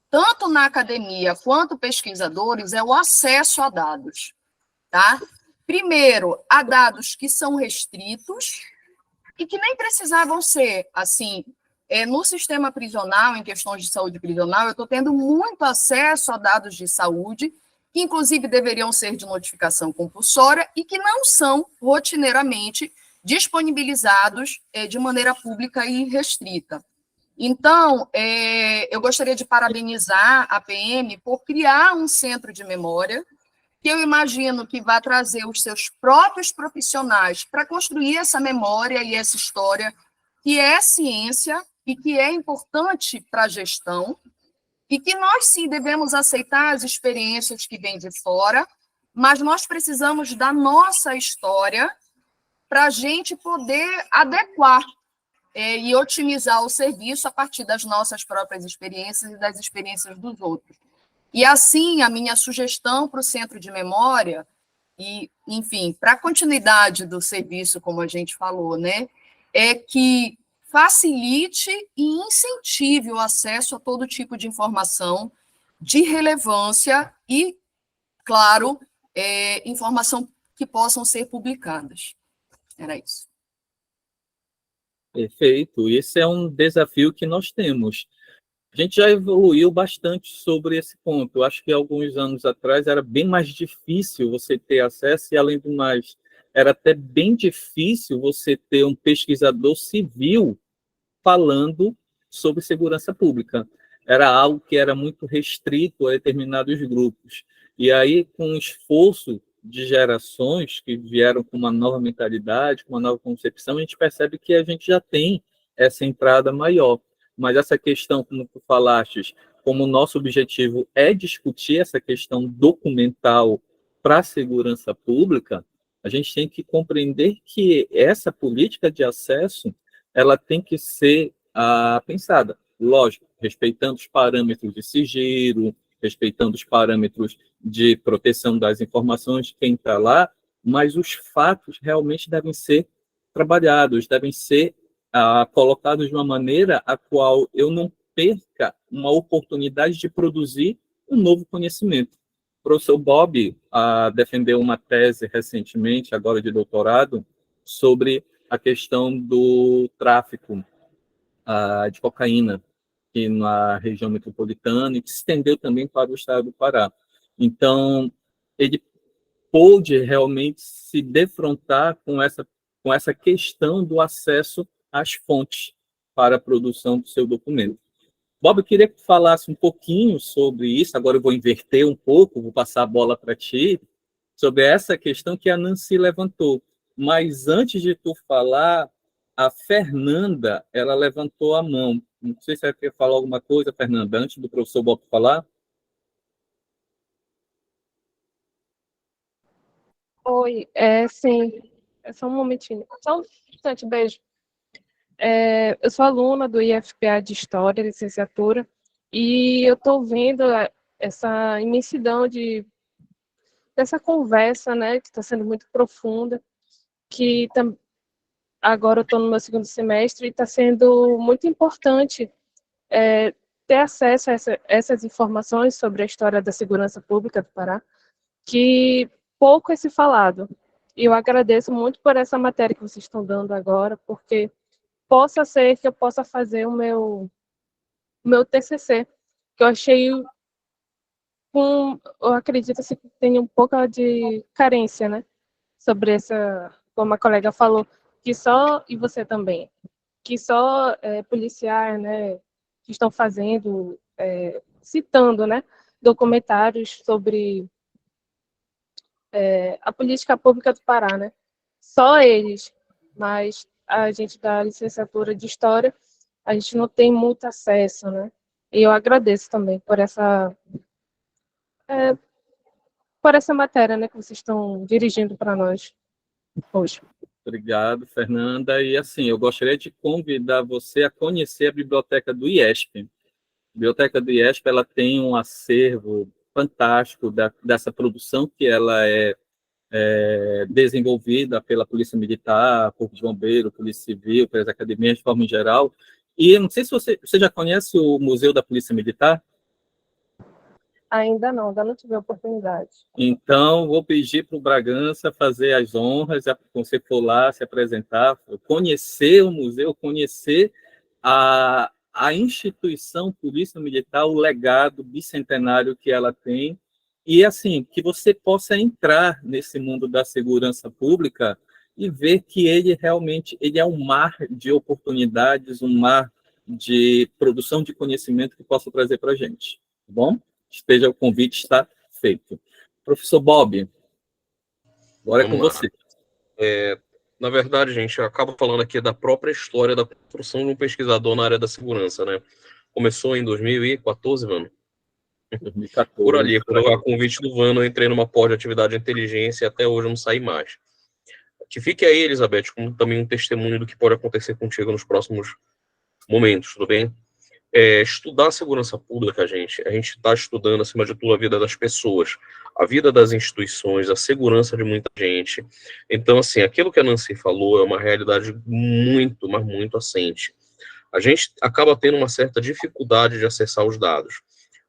tanto na academia quanto pesquisadores, é o acesso a dados, tá? Primeiro, há dados que são restritos e que nem precisavam ser, assim, no sistema prisional, em questões de saúde prisional, eu estou tendo muito acesso a dados de saúde, que inclusive deveriam ser de notificação compulsória e que não são rotineiramente disponibilizados de maneira pública e restrita. Então, eu gostaria de parabenizar a PM por criar um centro de memória, que eu imagino que vai trazer os seus próprios profissionais para construir essa memória e essa história, que é ciência e que é importante para a gestão, e que nós, sim, devemos aceitar as experiências que vêm de fora, mas nós precisamos da nossa história para a gente poder adequar e otimizar o serviço a partir das nossas próprias experiências e das experiências dos outros. E, assim, a minha sugestão para o Centro de Memória, e, enfim, para a continuidade do serviço, como a gente falou, né, é que facilite e incentive o acesso a todo tipo de informação de relevância e, claro, informação que possam ser publicadas. Era isso. Perfeito. Esse é um desafio que nós temos. A gente já evoluiu bastante sobre esse ponto. Eu acho que alguns anos atrás era bem mais difícil você ter acesso e, além do mais, era até bem difícil você ter um pesquisador civil falando sobre segurança pública. Era algo que era muito restrito a determinados grupos. E aí, com o esforço de gerações que vieram com uma nova mentalidade, com uma nova concepção, a gente percebe que a gente já tem essa entrada maior. Mas essa questão, como tu falaste, como o nosso objetivo é discutir essa questão documental para a segurança pública, a gente tem que compreender que essa política de acesso ela tem que ser pensada, lógico, respeitando os parâmetros de sigilo, respeitando os parâmetros de proteção das informações de quem está lá, mas os fatos realmente devem ser trabalhados, devem ser colocados de uma maneira a qual eu não perca uma oportunidade de produzir um novo conhecimento. O professor Bob defendeu uma tese recentemente, agora de doutorado, sobre a questão do tráfico de cocaína aqui na região metropolitana e que se estendeu também para o estado do Pará. Então, ele pôde realmente se defrontar com essa questão do acesso às fontes para a produção do seu documento. Bob, eu queria que tu falasse um pouquinho sobre isso, agora eu vou inverter um pouco, vou passar a bola para ti, sobre essa questão que a Nancy levantou. Mas antes de tu falar, a Fernanda, ela levantou a mão. Não sei se você quer falar alguma coisa, Fernanda, antes do professor Bob falar. Oi, sim, é só um momentinho, só um instante, beijo. Eu sou aluna do IFPA de História, licenciatura, e eu estou vendo essa imensidão dessa conversa, né, que está sendo muito profunda, que agora eu estou no meu segundo semestre e está sendo muito importante ter acesso a essas informações sobre a história da segurança pública do Pará, que pouco é se falado. E eu agradeço muito por essa matéria que vocês estão dando agora, porque possa ser que eu possa fazer o meu TCC, que eu achei, eu acredito assim, que tem um pouco de carência, né? Sobre essa, como a colega falou, que só, e você também, que só policiais, né, que estão fazendo, citando, né, documentários sobre a política pública do Pará, né? Só eles, mas a gente da licenciatura de História, a gente não tem muito acesso, né? E eu agradeço também por essa matéria, né, que vocês estão dirigindo para nós hoje. Obrigado, Fernanda. E assim, eu gostaria de convidar você a conhecer a biblioteca do IESP. A biblioteca do IESP, ela tem um acervo fantástico dessa produção que ela é desenvolvida pela Polícia Militar, Corpo de Bombeiro, Polícia Civil, pelas academias de forma geral. E eu não sei se você já conhece o Museu da Polícia Militar. Ainda não tive a oportunidade. Então, vou pedir para o Bragança fazer as honras, quando você for lá se apresentar, conhecer o museu, conhecer a instituição Polícia Militar, o legado bicentenário que ela tem, e assim, que você possa entrar nesse mundo da segurança pública e ver que ele realmente é um mar de oportunidades, um mar de produção de conhecimento que possa trazer para a gente, tá bom? O convite está feito. Professor Bob, agora é com você. Na verdade, gente, eu acabo falando aqui da própria história da construção de um pesquisador na área da segurança, né? Começou em 2014, mano. 2014. Por ali, quando a convite do Vano, eu entrei numa pós de atividade de inteligência e até hoje eu não saí mais. Que fique aí, Elizabeth, como também um testemunho do que pode acontecer contigo nos próximos momentos, tudo bem? Estudar a segurança pública, a gente está estudando, acima de tudo, a vida das pessoas, a vida das instituições, a segurança de muita gente. Então, assim, aquilo que a Nancy falou é uma realidade muito, mas muito assente. A gente acaba tendo uma certa dificuldade de acessar os dados.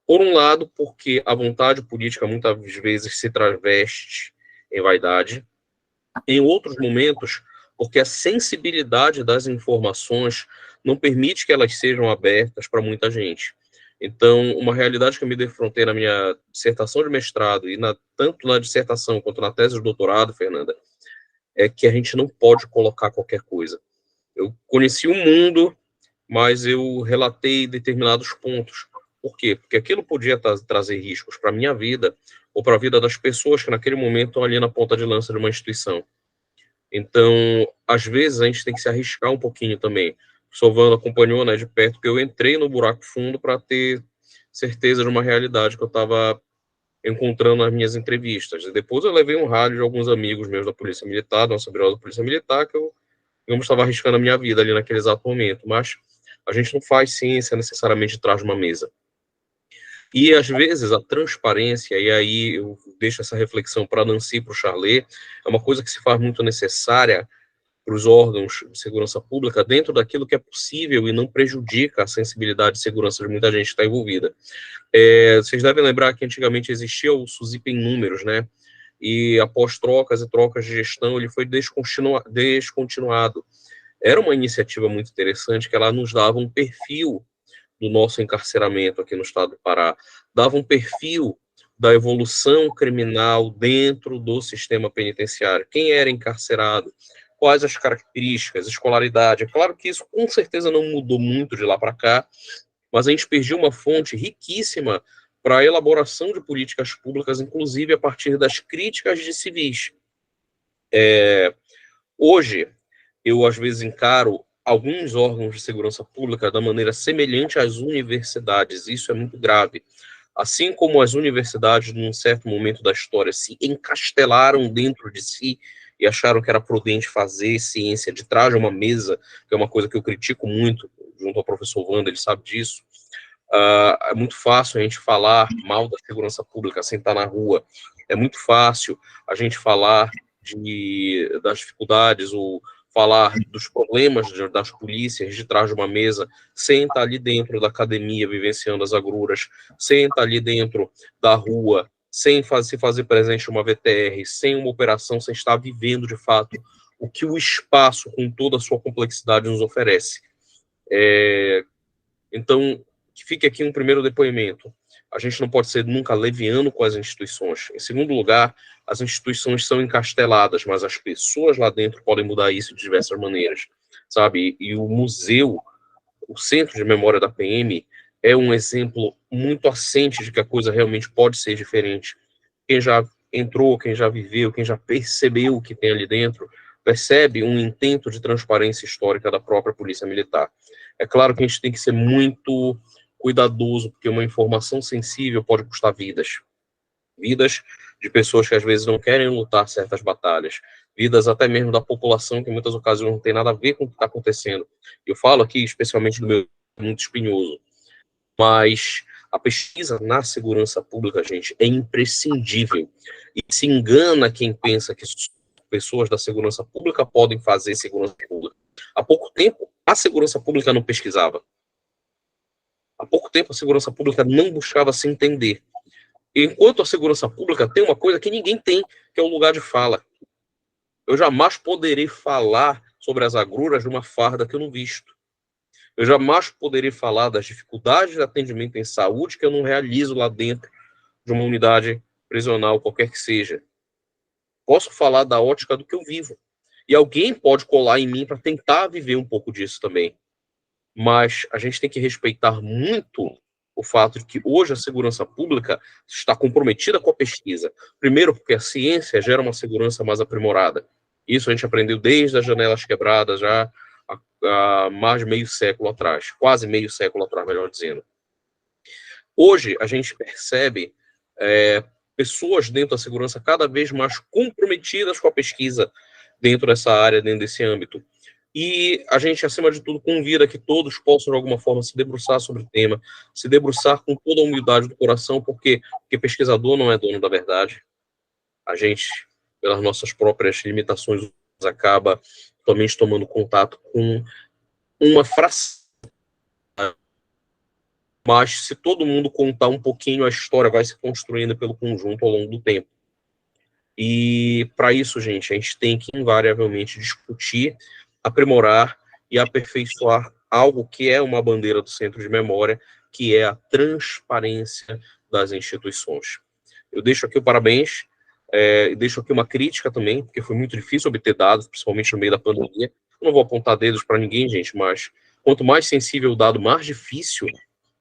Por um lado, porque a vontade política muitas vezes se traveste em vaidade. Em outros momentos, porque a sensibilidade das informações não permite que elas sejam abertas para muita gente. Então, uma realidade que eu me defrontei na minha dissertação de mestrado, e tanto na dissertação quanto na tese de doutorado, Fernanda, é que a gente não pode colocar qualquer coisa. Eu conheci o mundo, mas eu relatei determinados pontos. Por quê? Porque aquilo podia trazer riscos para a minha vida, ou para a vida das pessoas que naquele momento estão ali na ponta de lança de uma instituição. Então, às vezes, a gente tem que se arriscar um pouquinho também. O Sovano acompanhou, né, de perto, porque eu entrei no buraco fundo para ter certeza de uma realidade que eu estava encontrando nas minhas entrevistas. E depois eu levei um rádio de alguns amigos meus da Polícia Militar, da nossa brigada da Polícia Militar, que eu estava arriscando a minha vida ali naquele exato momento. Mas a gente não faz ciência necessariamente de trás de uma mesa. E, às vezes, a transparência, e aí eu deixo essa reflexão para a Nancy e para o Charlet, é uma coisa que se faz muito necessária para os órgãos de segurança pública dentro daquilo que é possível e não prejudica a sensibilidade de segurança de muita gente que está envolvida. Vocês devem lembrar que antigamente existia o SUSIP em números, né? E após trocas e trocas de gestão, ele foi descontinuado. Era uma iniciativa muito interessante, que ela nos dava um perfil do nosso encarceramento aqui no estado do Pará, dava um perfil da evolução criminal dentro do sistema penitenciário, quem era encarcerado, quais as características, escolaridade. É claro que isso com certeza não mudou muito de lá para cá, mas a gente perdeu uma fonte riquíssima para a elaboração de políticas públicas, inclusive a partir das críticas de civis. Hoje, eu às vezes encaro alguns órgãos de segurança pública da maneira semelhante às universidades. Isso é muito grave. Assim como as universidades, num certo momento da história, se encastelaram dentro de si e acharam que era prudente fazer ciência de trás de uma mesa, que é uma coisa que eu critico muito, junto ao professor Wanda, ele sabe disso. É muito fácil a gente falar mal da segurança pública sem estar na rua. É muito fácil a gente falar das dificuldades ou falar dos problemas das polícias de trás de uma mesa, sem estar ali dentro da academia vivenciando as agruras, sem estar ali dentro da rua, sem se fazer presente uma VTR, sem uma operação, sem estar vivendo de fato o que o espaço, com toda a sua complexidade, nos oferece. Então, que fique aqui um primeiro depoimento. A gente não pode ser nunca leviano com as instituições. Em segundo lugar, as instituições são encasteladas, mas as pessoas lá dentro podem mudar isso de diversas maneiras, sabe? E o museu, o Centro de Memória da PM, é um exemplo muito assente de que a coisa realmente pode ser diferente. Quem já entrou, quem já viveu, quem já percebeu o que tem ali dentro, percebe um intento de transparência histórica da própria Polícia Militar. É claro que a gente tem que ser muito cuidadoso, porque uma informação sensível pode custar vidas. Vidas de pessoas que às vezes não querem lutar certas batalhas. Vidas até mesmo da população, que em muitas ocasiões não tem nada a ver com o que está acontecendo. Eu falo aqui especialmente do meu muito espinhoso. Mas a pesquisa na segurança pública, gente, é imprescindível. E se engana quem pensa que pessoas da segurança pública podem fazer segurança pública. Há pouco tempo, a segurança pública não pesquisava. Há pouco tempo, a segurança pública não buscava se entender. Enquanto a segurança pública tem uma coisa que ninguém tem, que é o lugar de fala. Eu jamais poderei falar sobre as agruras de uma farda que eu não visto. Eu jamais poderei falar das dificuldades de atendimento em saúde que eu não realizo lá dentro de uma unidade prisional, qualquer que seja. Posso falar da ótica do que eu vivo. E alguém pode colar em mim para tentar viver um pouco disso também. Mas a gente tem que respeitar muito o fato de que hoje a segurança pública está comprometida com a pesquisa. Primeiro, porque a ciência gera uma segurança mais aprimorada. Isso a gente aprendeu desde as janelas quebradas, já há mais de meio século atrás, quase meio século atrás, melhor dizendo. Hoje, a gente percebe pessoas dentro da segurança cada vez mais comprometidas com a pesquisa dentro dessa área, dentro desse âmbito. E a gente, acima de tudo, convida que todos possam, de alguma forma, se debruçar sobre o tema, se debruçar com toda a humildade do coração, porque pesquisador não é dono da verdade. A gente, pelas nossas próprias limitações, acaba somente tomando contato com uma fração. Mas se todo mundo contar um pouquinho, a história vai se construindo pelo conjunto ao longo do tempo. E para isso, gente, a gente tem que invariavelmente discutir, aprimorar e aperfeiçoar algo que é uma bandeira do Centro de Memória, que é a transparência das instituições. Eu deixo aqui o parabéns, deixo aqui uma crítica também, porque foi muito difícil obter dados, principalmente no meio da pandemia. Eu não vou apontar dedos para ninguém, gente, mas quanto mais sensível o dado, mais difícil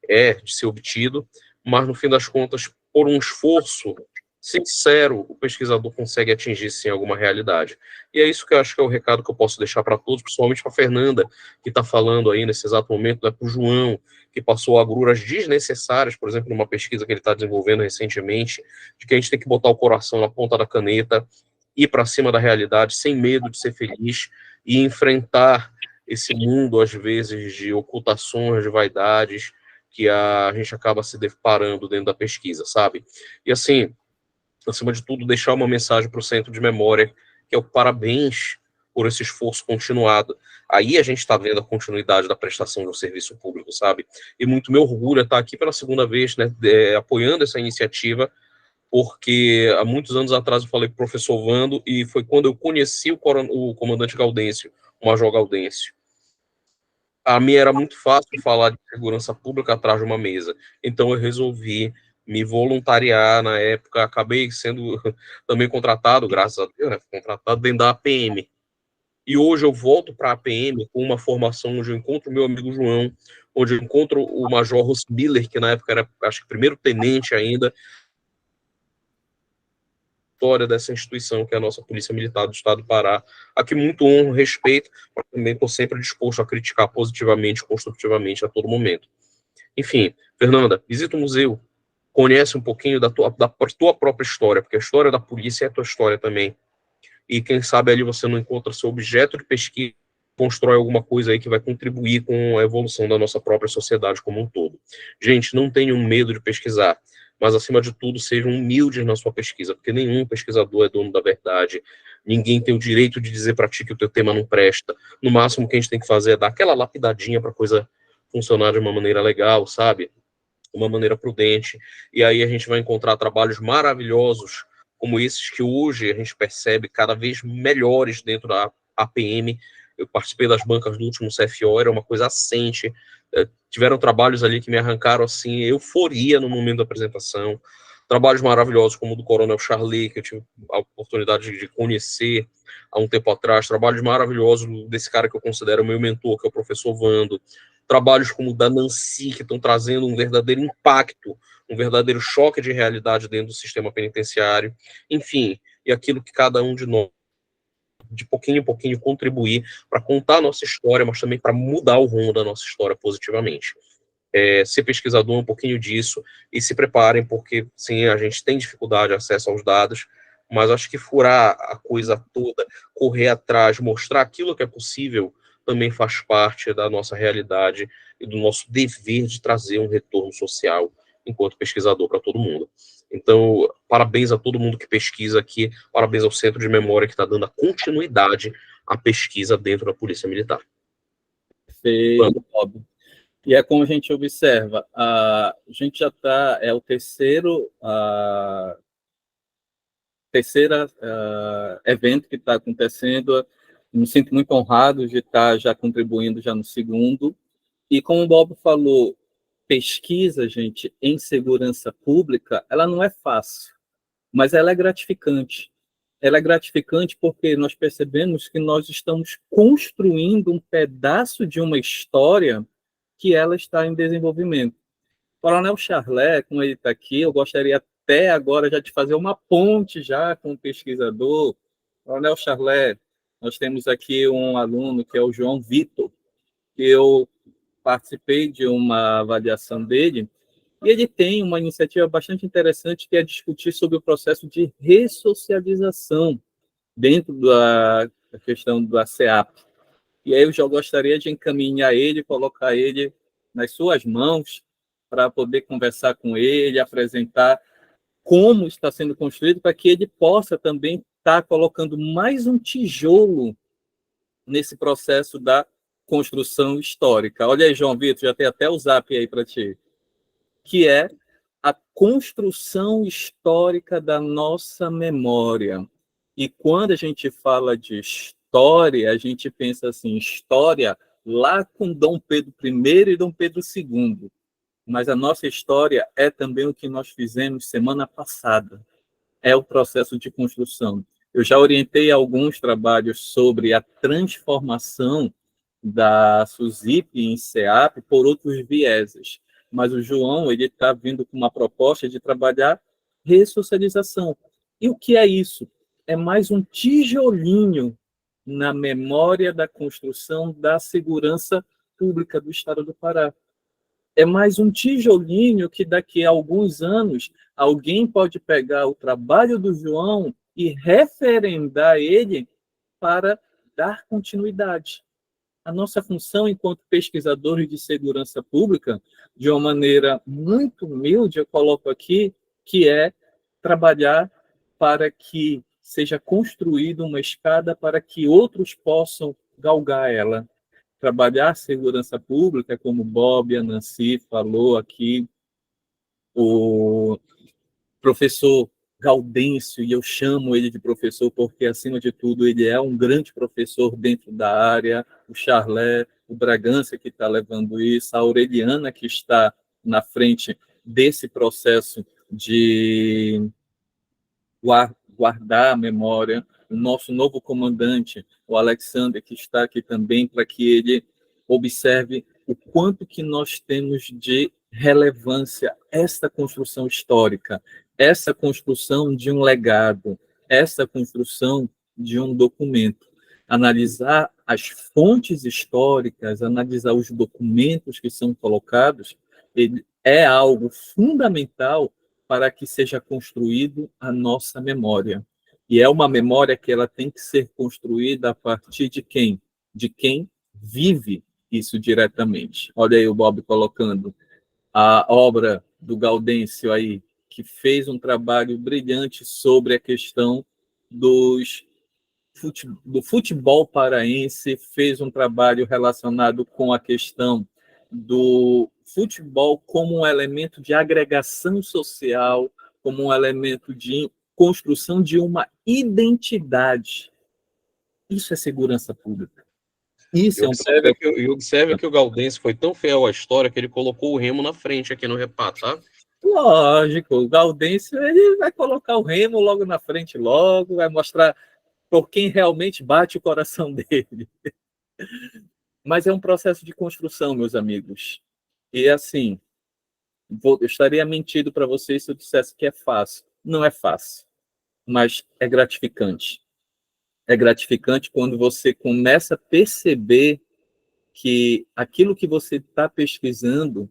é de ser obtido, mas no fim das contas, por um esforço sincero, o pesquisador consegue atingir sim alguma realidade. E é isso que eu acho que é o recado que eu posso deixar para todos, principalmente para a Fernanda, que está falando aí nesse exato momento, né, para o João, que passou agruras desnecessárias, por exemplo, numa pesquisa que ele está desenvolvendo recentemente, de que a gente tem que botar o coração na ponta da caneta, ir para cima da realidade, sem medo de ser feliz, e enfrentar esse mundo, às vezes, de ocultações, de vaidades, que a gente acaba se deparando dentro da pesquisa, sabe? E assim, acima de tudo, deixar uma mensagem para o Centro de Memória, que é o parabéns por esse esforço continuado. Aí a gente está vendo a continuidade da prestação de um serviço público, sabe? E muito meu orgulho é estar aqui pela segunda vez, né, apoiando essa iniciativa, porque há muitos anos atrás eu falei com o professor Vando, e foi quando eu conheci o comandante Gaudêncio, o Major Gaudêncio. A mim era muito fácil falar de segurança pública atrás de uma mesa, então eu resolvi me voluntariar na época, acabei sendo também contratado, graças a Deus, né, contratado dentro da APM. E hoje eu volto para a APM com uma formação onde eu encontro meu amigo João, onde eu encontro o Major Rossmiller, que na época era, acho que, primeiro tenente ainda, história dessa instituição, que é a nossa Polícia Militar do Estado do Pará, a que muito honro, respeito, mas também estou sempre disposto a criticar positivamente, construtivamente a todo momento. Enfim, Fernanda, visita o museu, conhece um pouquinho da tua própria história, porque a história da polícia é a tua história também. E quem sabe ali você não encontra seu objeto de pesquisa, constrói alguma coisa aí que vai contribuir com a evolução da nossa própria sociedade como um todo. Gente, não tenham medo de pesquisar, mas acima de tudo sejam humildes na sua pesquisa, porque nenhum pesquisador é dono da verdade, ninguém tem o direito de dizer para ti que o teu tema não presta. No máximo que a gente tem que fazer é dar aquela lapidadinha para a coisa funcionar de uma maneira legal, sabe? Uma maneira prudente, e aí a gente vai encontrar trabalhos maravilhosos como esses que hoje a gente percebe cada vez melhores dentro da APM. Eu participei das bancas do último CFO, era uma coisa assente, tiveram trabalhos ali que me arrancaram assim, euforia no momento da apresentação, trabalhos maravilhosos como o do Coronel Charlie, que eu tive a oportunidade de conhecer há um tempo atrás, trabalhos maravilhosos desse cara que eu considero meu mentor, que é o professor Vando, trabalhos como o da Nancy, que estão trazendo um verdadeiro impacto, um verdadeiro choque de realidade dentro do sistema penitenciário, enfim, e aquilo que cada um de nós, de pouquinho em pouquinho, contribuir para contar a nossa história, mas também para mudar o rumo da nossa história positivamente. Ser pesquisador é um pouquinho disso, e se preparem, porque, sim, a gente tem dificuldade de acesso aos dados, mas acho que furar a coisa toda, correr atrás, mostrar aquilo que é possível, também faz parte da nossa realidade e do nosso dever de trazer um retorno social enquanto pesquisador para todo mundo. Então, parabéns a todo mundo que pesquisa aqui, parabéns ao Centro de Memória que está dando a continuidade à pesquisa dentro da Polícia Militar. Perfeito, Bob. E é como a gente observa, a gente já está, é o terceiro evento que está acontecendo. Me sinto muito honrado de estar já contribuindo já no segundo. E como o Bob falou, pesquisa, gente, em segurança pública, ela não é fácil, mas ela é gratificante. Ela é gratificante porque nós percebemos que nós estamos construindo um pedaço de uma história que ela está em desenvolvimento. O Coronel Charlet, como ele está aqui, eu gostaria até agora já de fazer uma ponte já com o pesquisador. Coronel Charlet, nós temos aqui um aluno que é o João Vitor, que eu participei de uma avaliação dele, e ele tem uma iniciativa bastante interessante que é discutir sobre o processo de ressocialização dentro da questão do ACEAP. E aí eu já gostaria de encaminhar ele, colocar ele nas suas mãos para poder conversar com ele, apresentar como está sendo construído, para que ele possa também estar colocando mais um tijolo nesse processo da construção histórica. Olha aí, João Vitor, já tem até o zap aí para ti. Que é a construção histórica da nossa memória. E quando a gente fala de história, a gente pensa assim, história lá com Dom Pedro I e Dom Pedro II. Mas a nossa história é também o que nós fizemos semana passada. É o processo de construção. Eu já orientei alguns trabalhos sobre a transformação da SUSIP em CEAP por outros vieses. Mas o João ele está vindo com uma proposta de trabalhar ressocialização. E o que é isso? É mais um tijolinho na memória da construção da segurança pública do Estado do Pará. É mais um tijolinho que daqui a alguns anos alguém pode pegar o trabalho do João e referendar ele para dar continuidade. A nossa função enquanto pesquisadores de segurança pública, de uma maneira muito humilde, eu coloco aqui, que é trabalhar para que seja construída uma escada para que outros possam galgar ela. Trabalhar segurança pública, como o Bob e a Nancy falou aqui, o professor Gaudêncio, e eu chamo ele de professor porque, acima de tudo, ele é um grande professor dentro da área, o Charlé, o Bragança, que está levando isso, a Aureliana, que está na frente desse processo de guardar a memória, o nosso novo comandante, o Alexander, que está aqui também, para que ele observe o quanto que nós temos de relevância esta construção histórica, essa construção de um legado, essa construção de um documento. Analisar as fontes históricas, analisar os documentos que são colocados, é algo fundamental para que seja construído a nossa memória. E é uma memória que ela tem que ser construída a partir de quem? De quem vive isso diretamente. Olha aí o Bob colocando a obra do Gaudêncio aí, que fez um trabalho brilhante sobre a questão do futebol paraense, fez um trabalho relacionado com a questão do futebol como um elemento de agregação social, como um elemento de construção de uma identidade. Isso é segurança pública. Isso é um... Observe que o Gaudêncio foi tão fiel à história que ele colocou o Remo na frente aqui no repato, tá? Lógico, o Gaudêncio ele vai colocar o Remo logo na frente, logo, vai mostrar por quem realmente bate o coração dele. Mas é um processo de construção, meus amigos. E assim, eu estaria mentindo para vocês se eu dissesse que é fácil. Não é fácil, mas é gratificante. É gratificante quando você começa a perceber que aquilo que você está pesquisando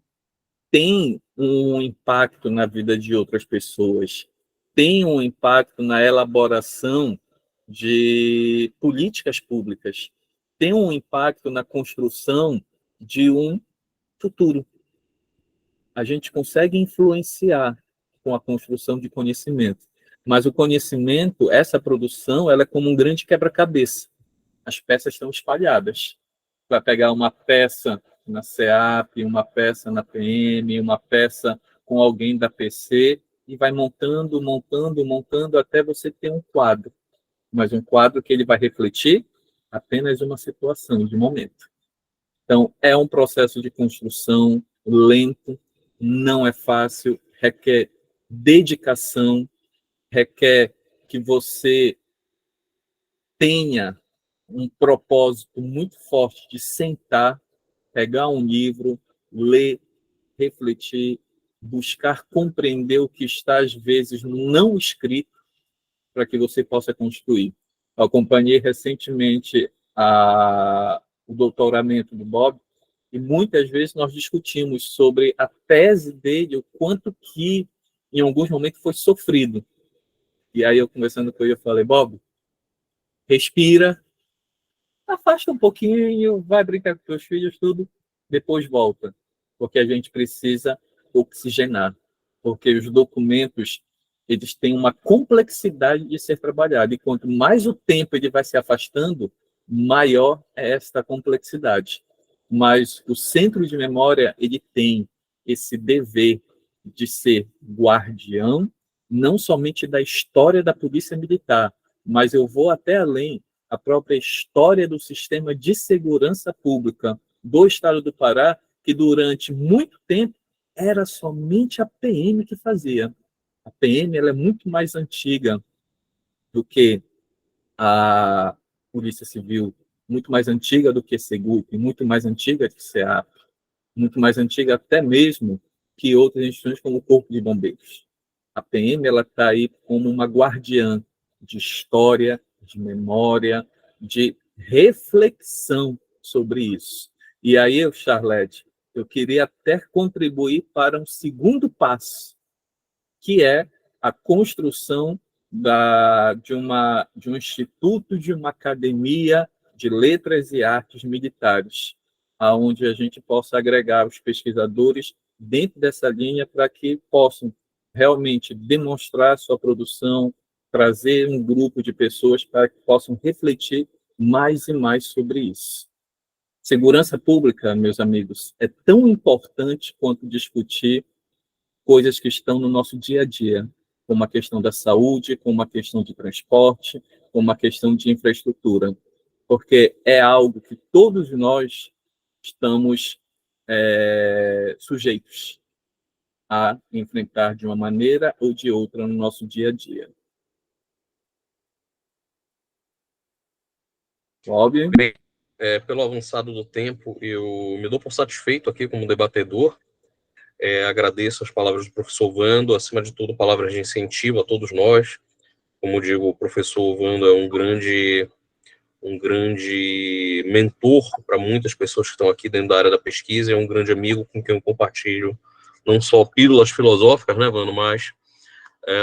tem um impacto na vida de outras pessoas, tem um impacto na elaboração de políticas públicas, tem um impacto na construção de um futuro. A gente consegue influenciar com a construção de conhecimento, mas o conhecimento, essa produção, ela é como um grande quebra-cabeça. As peças estão espalhadas. Vai pegar uma peça na CEAP, uma peça na PM, uma peça com alguém da PC, e vai montando, montando, montando, até você ter um quadro. Mas um quadro que ele vai refletir apenas uma situação de momento. Então, é um processo de construção lento, não é fácil, requer dedicação, requer que você tenha um propósito muito forte de sentar, pegar um livro, ler, refletir, buscar compreender o que está, às vezes, não escrito, para que você possa construir. Eu acompanhei recentemente o doutoramento do Bob, e muitas vezes nós discutimos sobre a tese dele, o quanto que, em alguns momentos, foi sofrido. E aí, eu conversando com ele, eu falei, Bob, respira, afasta um pouquinho, vai brincar com teus filhos, tudo, depois volta. Porque a gente precisa oxigenar. Porque os documentos, eles têm uma complexidade de ser trabalhado. E quanto mais o tempo ele vai se afastando, maior é esta complexidade. Mas o centro de memória, ele tem esse dever de ser guardião, não somente da história da Polícia Militar, mas eu vou até além, a própria história do sistema de segurança pública do Estado do Pará, que durante muito tempo era somente a PM que fazia. A PM ela é muito mais antiga do que a Polícia Civil, muito mais antiga do que a Segup, muito mais antiga que a CEAP, muito mais antiga até mesmo que outras instituições como o Corpo de Bombeiros. A PM ela está aí como uma guardiã de história, de memória, de reflexão sobre isso. E aí, Charlete, eu queria até contribuir para um segundo passo, que é a construção de um instituto, de uma academia de letras e artes militares, aonde a gente possa agregar os pesquisadores dentro dessa linha para que possam realmente demonstrar sua produção, trazer um grupo de pessoas para que possam refletir mais e mais sobre isso. Segurança pública, meus amigos, é tão importante quanto discutir coisas que estão no nosso dia a dia, como a questão da saúde, como a questão de transporte, como a questão de infraestrutura, porque é algo que todos nós estamos sujeitos a enfrentar de uma maneira ou de outra no nosso dia a dia. Óbvio. Bem, pelo avançado do tempo, eu me dou por satisfeito aqui como debatedor. Agradeço as palavras do professor Vando, acima de tudo, palavras de incentivo a todos nós. Como digo, o professor Vando é um grande mentor para muitas pessoas que estão aqui dentro da área da pesquisa, é um grande amigo com quem eu compartilho não só pílulas filosóficas, né, Vando, mas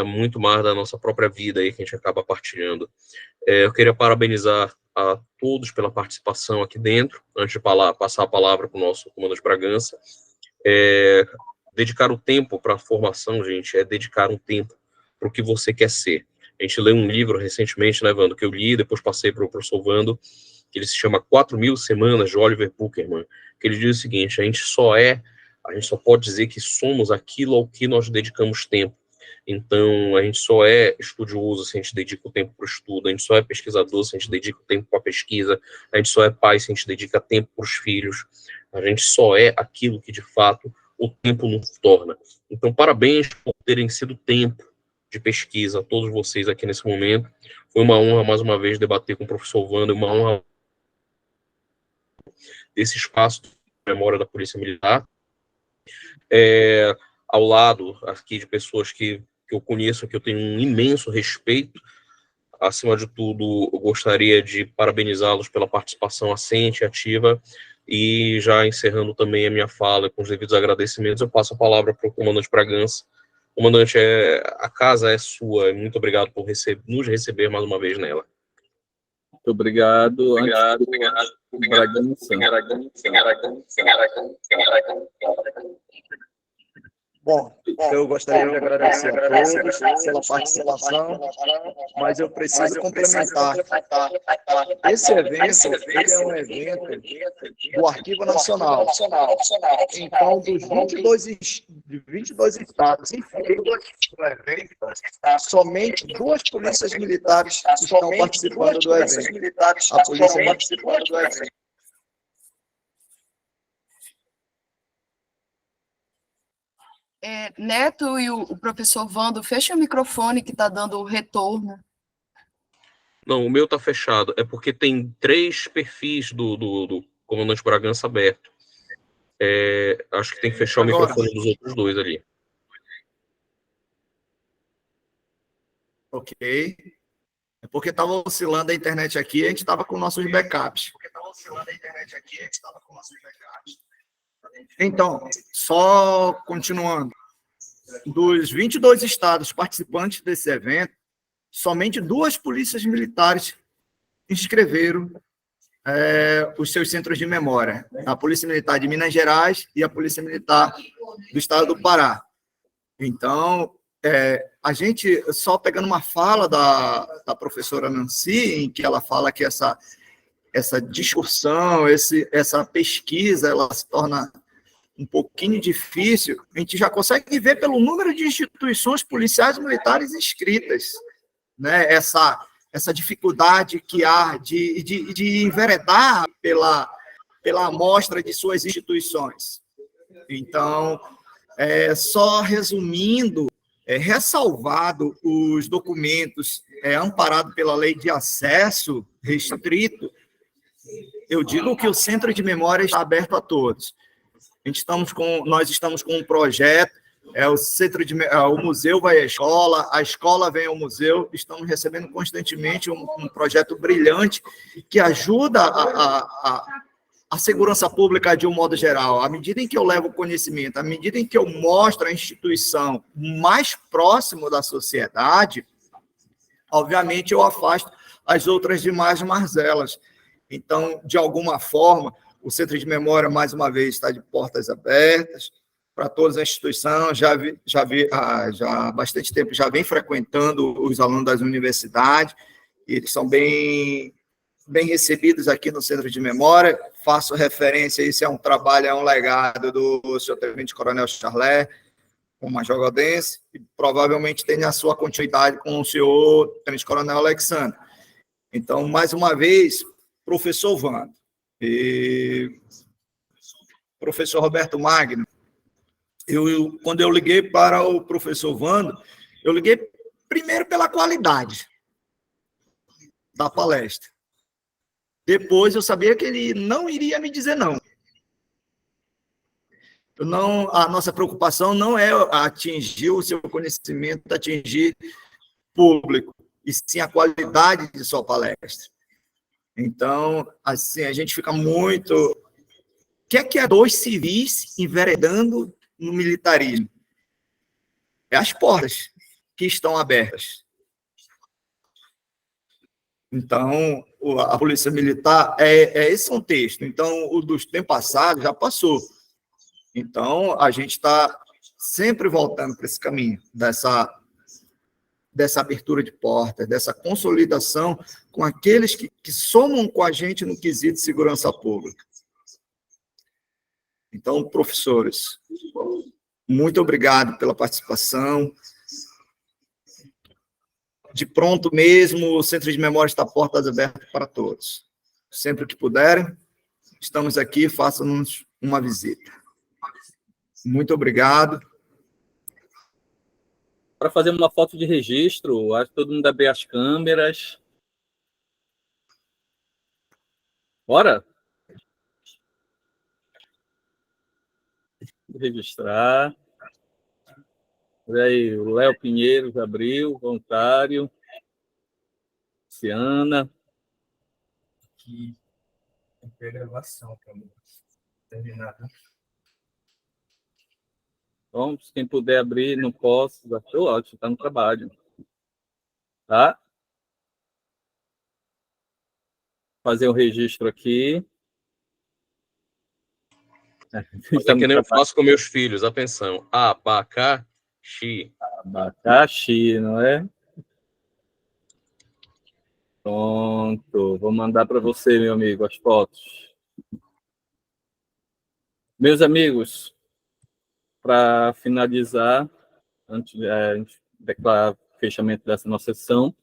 muito mais da nossa própria vida aí que a gente acaba partilhando. Eu queria parabenizar a todos pela participação aqui dentro, antes de passar a palavra para o nosso comandante Bragança. Dedicar o tempo para a formação, gente, é dedicar um tempo para o que você quer ser. A gente leu um livro recentemente, né, Vando, que eu li, depois passei para o professor Vando, que ele se chama 4.000 Semanas, de Oliver Buckerman, que ele diz o seguinte: a gente só pode dizer que somos aquilo ao que nós dedicamos tempo. Então, a gente só é estudioso se a gente dedica o tempo para o estudo, a gente só é pesquisador se a gente dedica o tempo para a pesquisa, a gente só é pai se a gente dedica tempo para os filhos, a gente só é aquilo que, de fato, o tempo nos torna. Então, parabéns por terem sido tempo de pesquisa a todos vocês aqui nesse momento. Foi uma honra, mais uma vez, debater com o professor Vando, uma honra desse espaço de memória da Polícia Militar. Ao lado aqui de pessoas que eu conheço, que eu tenho um imenso respeito. Acima de tudo, eu gostaria de parabenizá-los pela participação assente e ativa, e já encerrando também a minha fala com os devidos agradecimentos, eu passo a palavra para o comandante Bragança. Comandante, a casa é sua, muito obrigado por nos receber mais uma vez nela. Muito obrigado. Obrigado. Bom, eu gostaria de agradecer a todos pela participação, mas eu preciso complementar. Esse evento ele é um evento do Arquivo Nacional. Então, dos 22 estados inscritos no evento, somente 2 polícias militares estão participando do evento. A Polícia Militar do evento. Neto e o professor Vando, fecha o microfone que está dando retorno. Não, o meu está fechado. É porque tem 3 perfis do comandante Bragança aberto. Acho que tem que fechar o microfone dos outros 2 ali. Ok. É porque estava oscilando a internet aqui, a gente estava com nossos backups. Então, só continuando, dos 22 estados participantes desse evento, somente 2 polícias militares inscreveram os seus centros de memória, a Polícia Militar de Minas Gerais e a Polícia Militar do Estado do Pará. Então, a gente, só pegando uma fala da professora Nancy, em que ela fala que essa discussão, essa pesquisa, ela se torna um pouquinho difícil, a gente já consegue ver pelo número de instituições policiais militares inscritas, né? Essa dificuldade que há de enveredar pela amostra de suas instituições. Então, só resumindo, ressalvado os documentos amparados pela lei de acesso restrito, eu digo que o Centro de Memória está aberto a todos. Nós estamos com um projeto, o museu vai à escola, a escola vem ao museu, estamos recebendo constantemente um projeto brilhante que ajuda a segurança pública de um modo geral. À medida em que eu levo conhecimento, à medida em que eu mostro a instituição mais próximo da sociedade, obviamente eu afasto as outras demais mazelas. Então, de alguma forma, o Centro de Memória, mais uma vez, está de portas abertas. para todas as instituições, já há bastante tempo já vem frequentando os alunos das universidades, e eles são bem recebidos aqui no Centro de Memória. Faço referência, isso é um trabalho, é um legado do senhor Tenente Coronel Charlet, com o Major Galdense, e provavelmente tem a sua continuidade com o senhor Tenente Coronel Alexandre. Então, mais uma vez, professor Wando e professor Roberto Magno, quando eu liguei para o professor Wando, eu liguei primeiro pela qualidade da palestra. Depois eu sabia que ele não iria me dizer não. A nossa preocupação não é atingir o seu conhecimento, atingir público, e sim a qualidade de sua palestra. Então, assim, a gente fica muito... O que é dois civis enveredando no militarismo? É as portas que estão abertas. Então, a Polícia Militar é esse contexto. Então, o dos tempos passados já passou. Então, a gente está sempre voltando para esse caminho, dessa abertura de portas, dessa consolidação com aqueles que somam com a gente no quesito de segurança pública. Então, professores, muito obrigado pela participação. De pronto mesmo, o Centro de Memória está portas abertas para todos. Sempre que puderem, estamos aqui, façam-nos uma visita. Muito obrigado. Para fazer uma foto de registro, acho que todo mundo abrir as câmeras. Bora? Registrar. Olha aí, o Léo Pinheiro já abriu, voluntário. Luciana. Que tem gravação para terminar. Então, quem puder abrir, não posso. Achou ótimo, está no trabalho. Tá? Fazer o registro aqui. É que nem eu faço com meus filhos, atenção. Abacaxi. Abacaxi, não é? Pronto. Vou mandar para você, meu amigo, as fotos. Meus amigos, para finalizar, antes de declarar o fechamento dessa nossa sessão,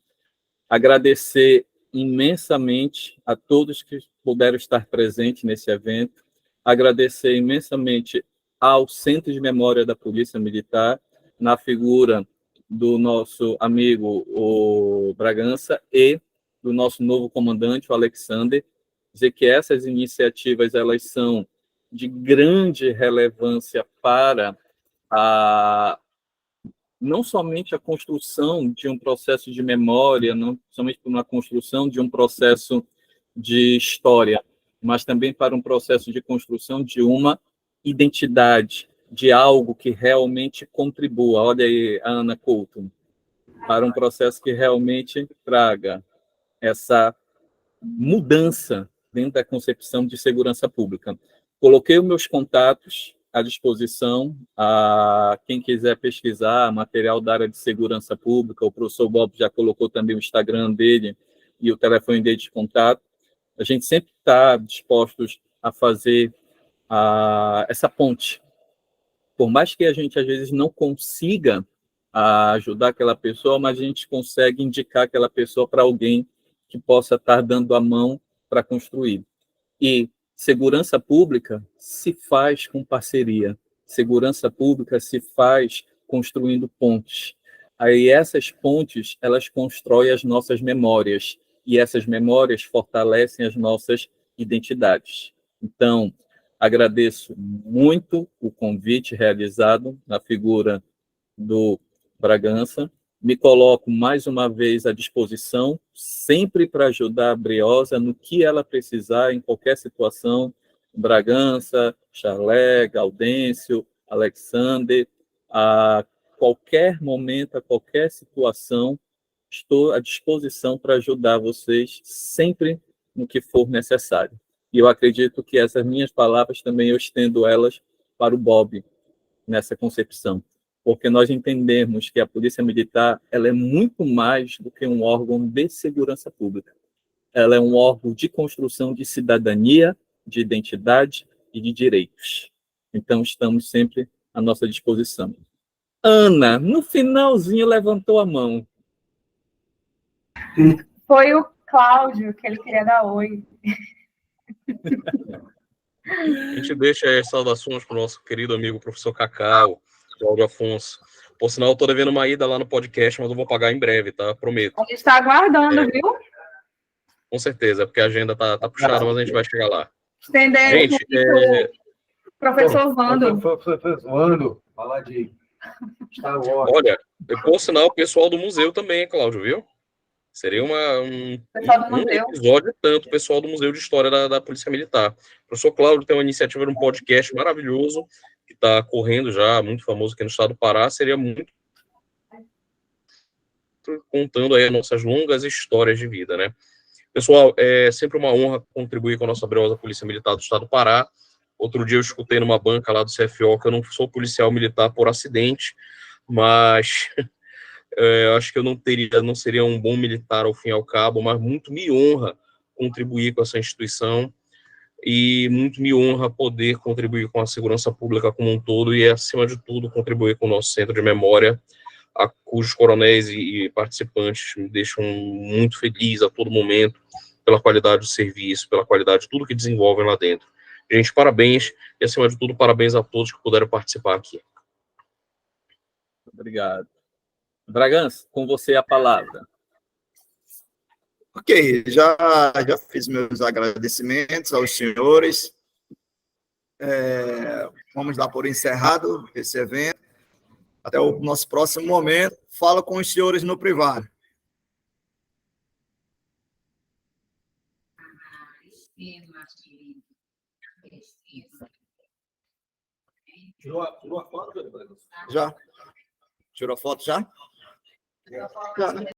agradecer imensamente a todos que puderam estar presentes nesse evento, agradecer imensamente ao Centro de Memória da Polícia Militar, na figura do nosso amigo, o Bragança, e do nosso novo comandante, o Alexander, dizer que essas iniciativas elas são de grande relevância para não somente a construção de um processo de memória, não somente para uma construção de um processo de história, mas também para um processo de construção de uma identidade, de algo que realmente contribua. Olha aí, a Ana Couto, para um processo que realmente traga essa mudança dentro da concepção de segurança pública. Coloquei os meus contatos à disposição, a quem quiser pesquisar material da área de segurança pública. O professor Bob já colocou também o Instagram dele e o telefone dele de contato. A gente sempre está dispostos a fazer essa ponte. Por mais que a gente, às vezes, não consiga ajudar aquela pessoa, mas a gente consegue indicar aquela pessoa para alguém que possa estar dando a mão para construir. E segurança pública se faz com parceria. Segurança pública se faz construindo pontes. Aí essas pontes, elas constroem as nossas memórias. E essas memórias fortalecem as nossas identidades. Então, agradeço muito o convite realizado na figura do Bragança. Me coloco mais uma vez à disposição, sempre para ajudar a Briosa no que ela precisar, em qualquer situação. Bragança, Charlet, Gaudêncio, Alexander, a qualquer momento, a qualquer situação, estou à disposição para ajudar vocês, sempre no que for necessário. E eu acredito que essas minhas palavras também eu estendo elas para o Bob, nessa concepção, porque nós entendemos que a Polícia Militar ela é muito mais do que um órgão de segurança pública. Ela é um órgão de construção de cidadania, de identidade e de direitos. Então, estamos sempre à nossa disposição. Ana, no finalzinho, levantou a mão. Foi o Cláudio, que ele queria dar oi. A gente deixa as saudações para o nosso querido amigo professor Cacau, Cláudio Afonso. Por sinal, eu estou devendo uma ida lá no podcast, mas eu vou pagar em breve, tá? Prometo. A gente está aguardando, viu? Com certeza, porque a agenda tá puxada, mas a gente vai chegar lá. Estender Gente, o professor Vando. Professor Vando, falar de Star Wars. Olha, por sinal, o pessoal do museu também, Cláudio, viu? Seria um episódio tanto, o pessoal do Museu de História da Polícia Militar. O professor Cláudio tem uma iniciativa de um podcast maravilhoso, que está correndo já, muito famoso aqui no estado do Pará. Seria muito contando aí as nossas longas histórias de vida, né? Pessoal, é sempre uma honra contribuir com a nossa briosa Polícia Militar do estado do Pará. Outro dia eu escutei numa banca lá do CFO que eu não sou policial militar por acidente, mas acho que eu não seria um bom militar ao fim e ao cabo, mas muito me honra contribuir com essa instituição e muito me honra poder contribuir com a segurança pública como um todo e, acima de tudo, contribuir com o nosso centro de memória, a cujos coronéis e participantes me deixam muito feliz a todo momento pela qualidade do serviço, pela qualidade de tudo que desenvolvem lá dentro. Gente, parabéns e, acima de tudo, parabéns a todos que puderam participar aqui. Obrigado. Bragança, com você a palavra. Ok, já fiz meus agradecimentos aos senhores. Vamos dar por encerrado esse evento. Até o nosso próximo momento. Falo com os senhores no privado. Tirou a foto? Já? Tirou a foto já? Já, né?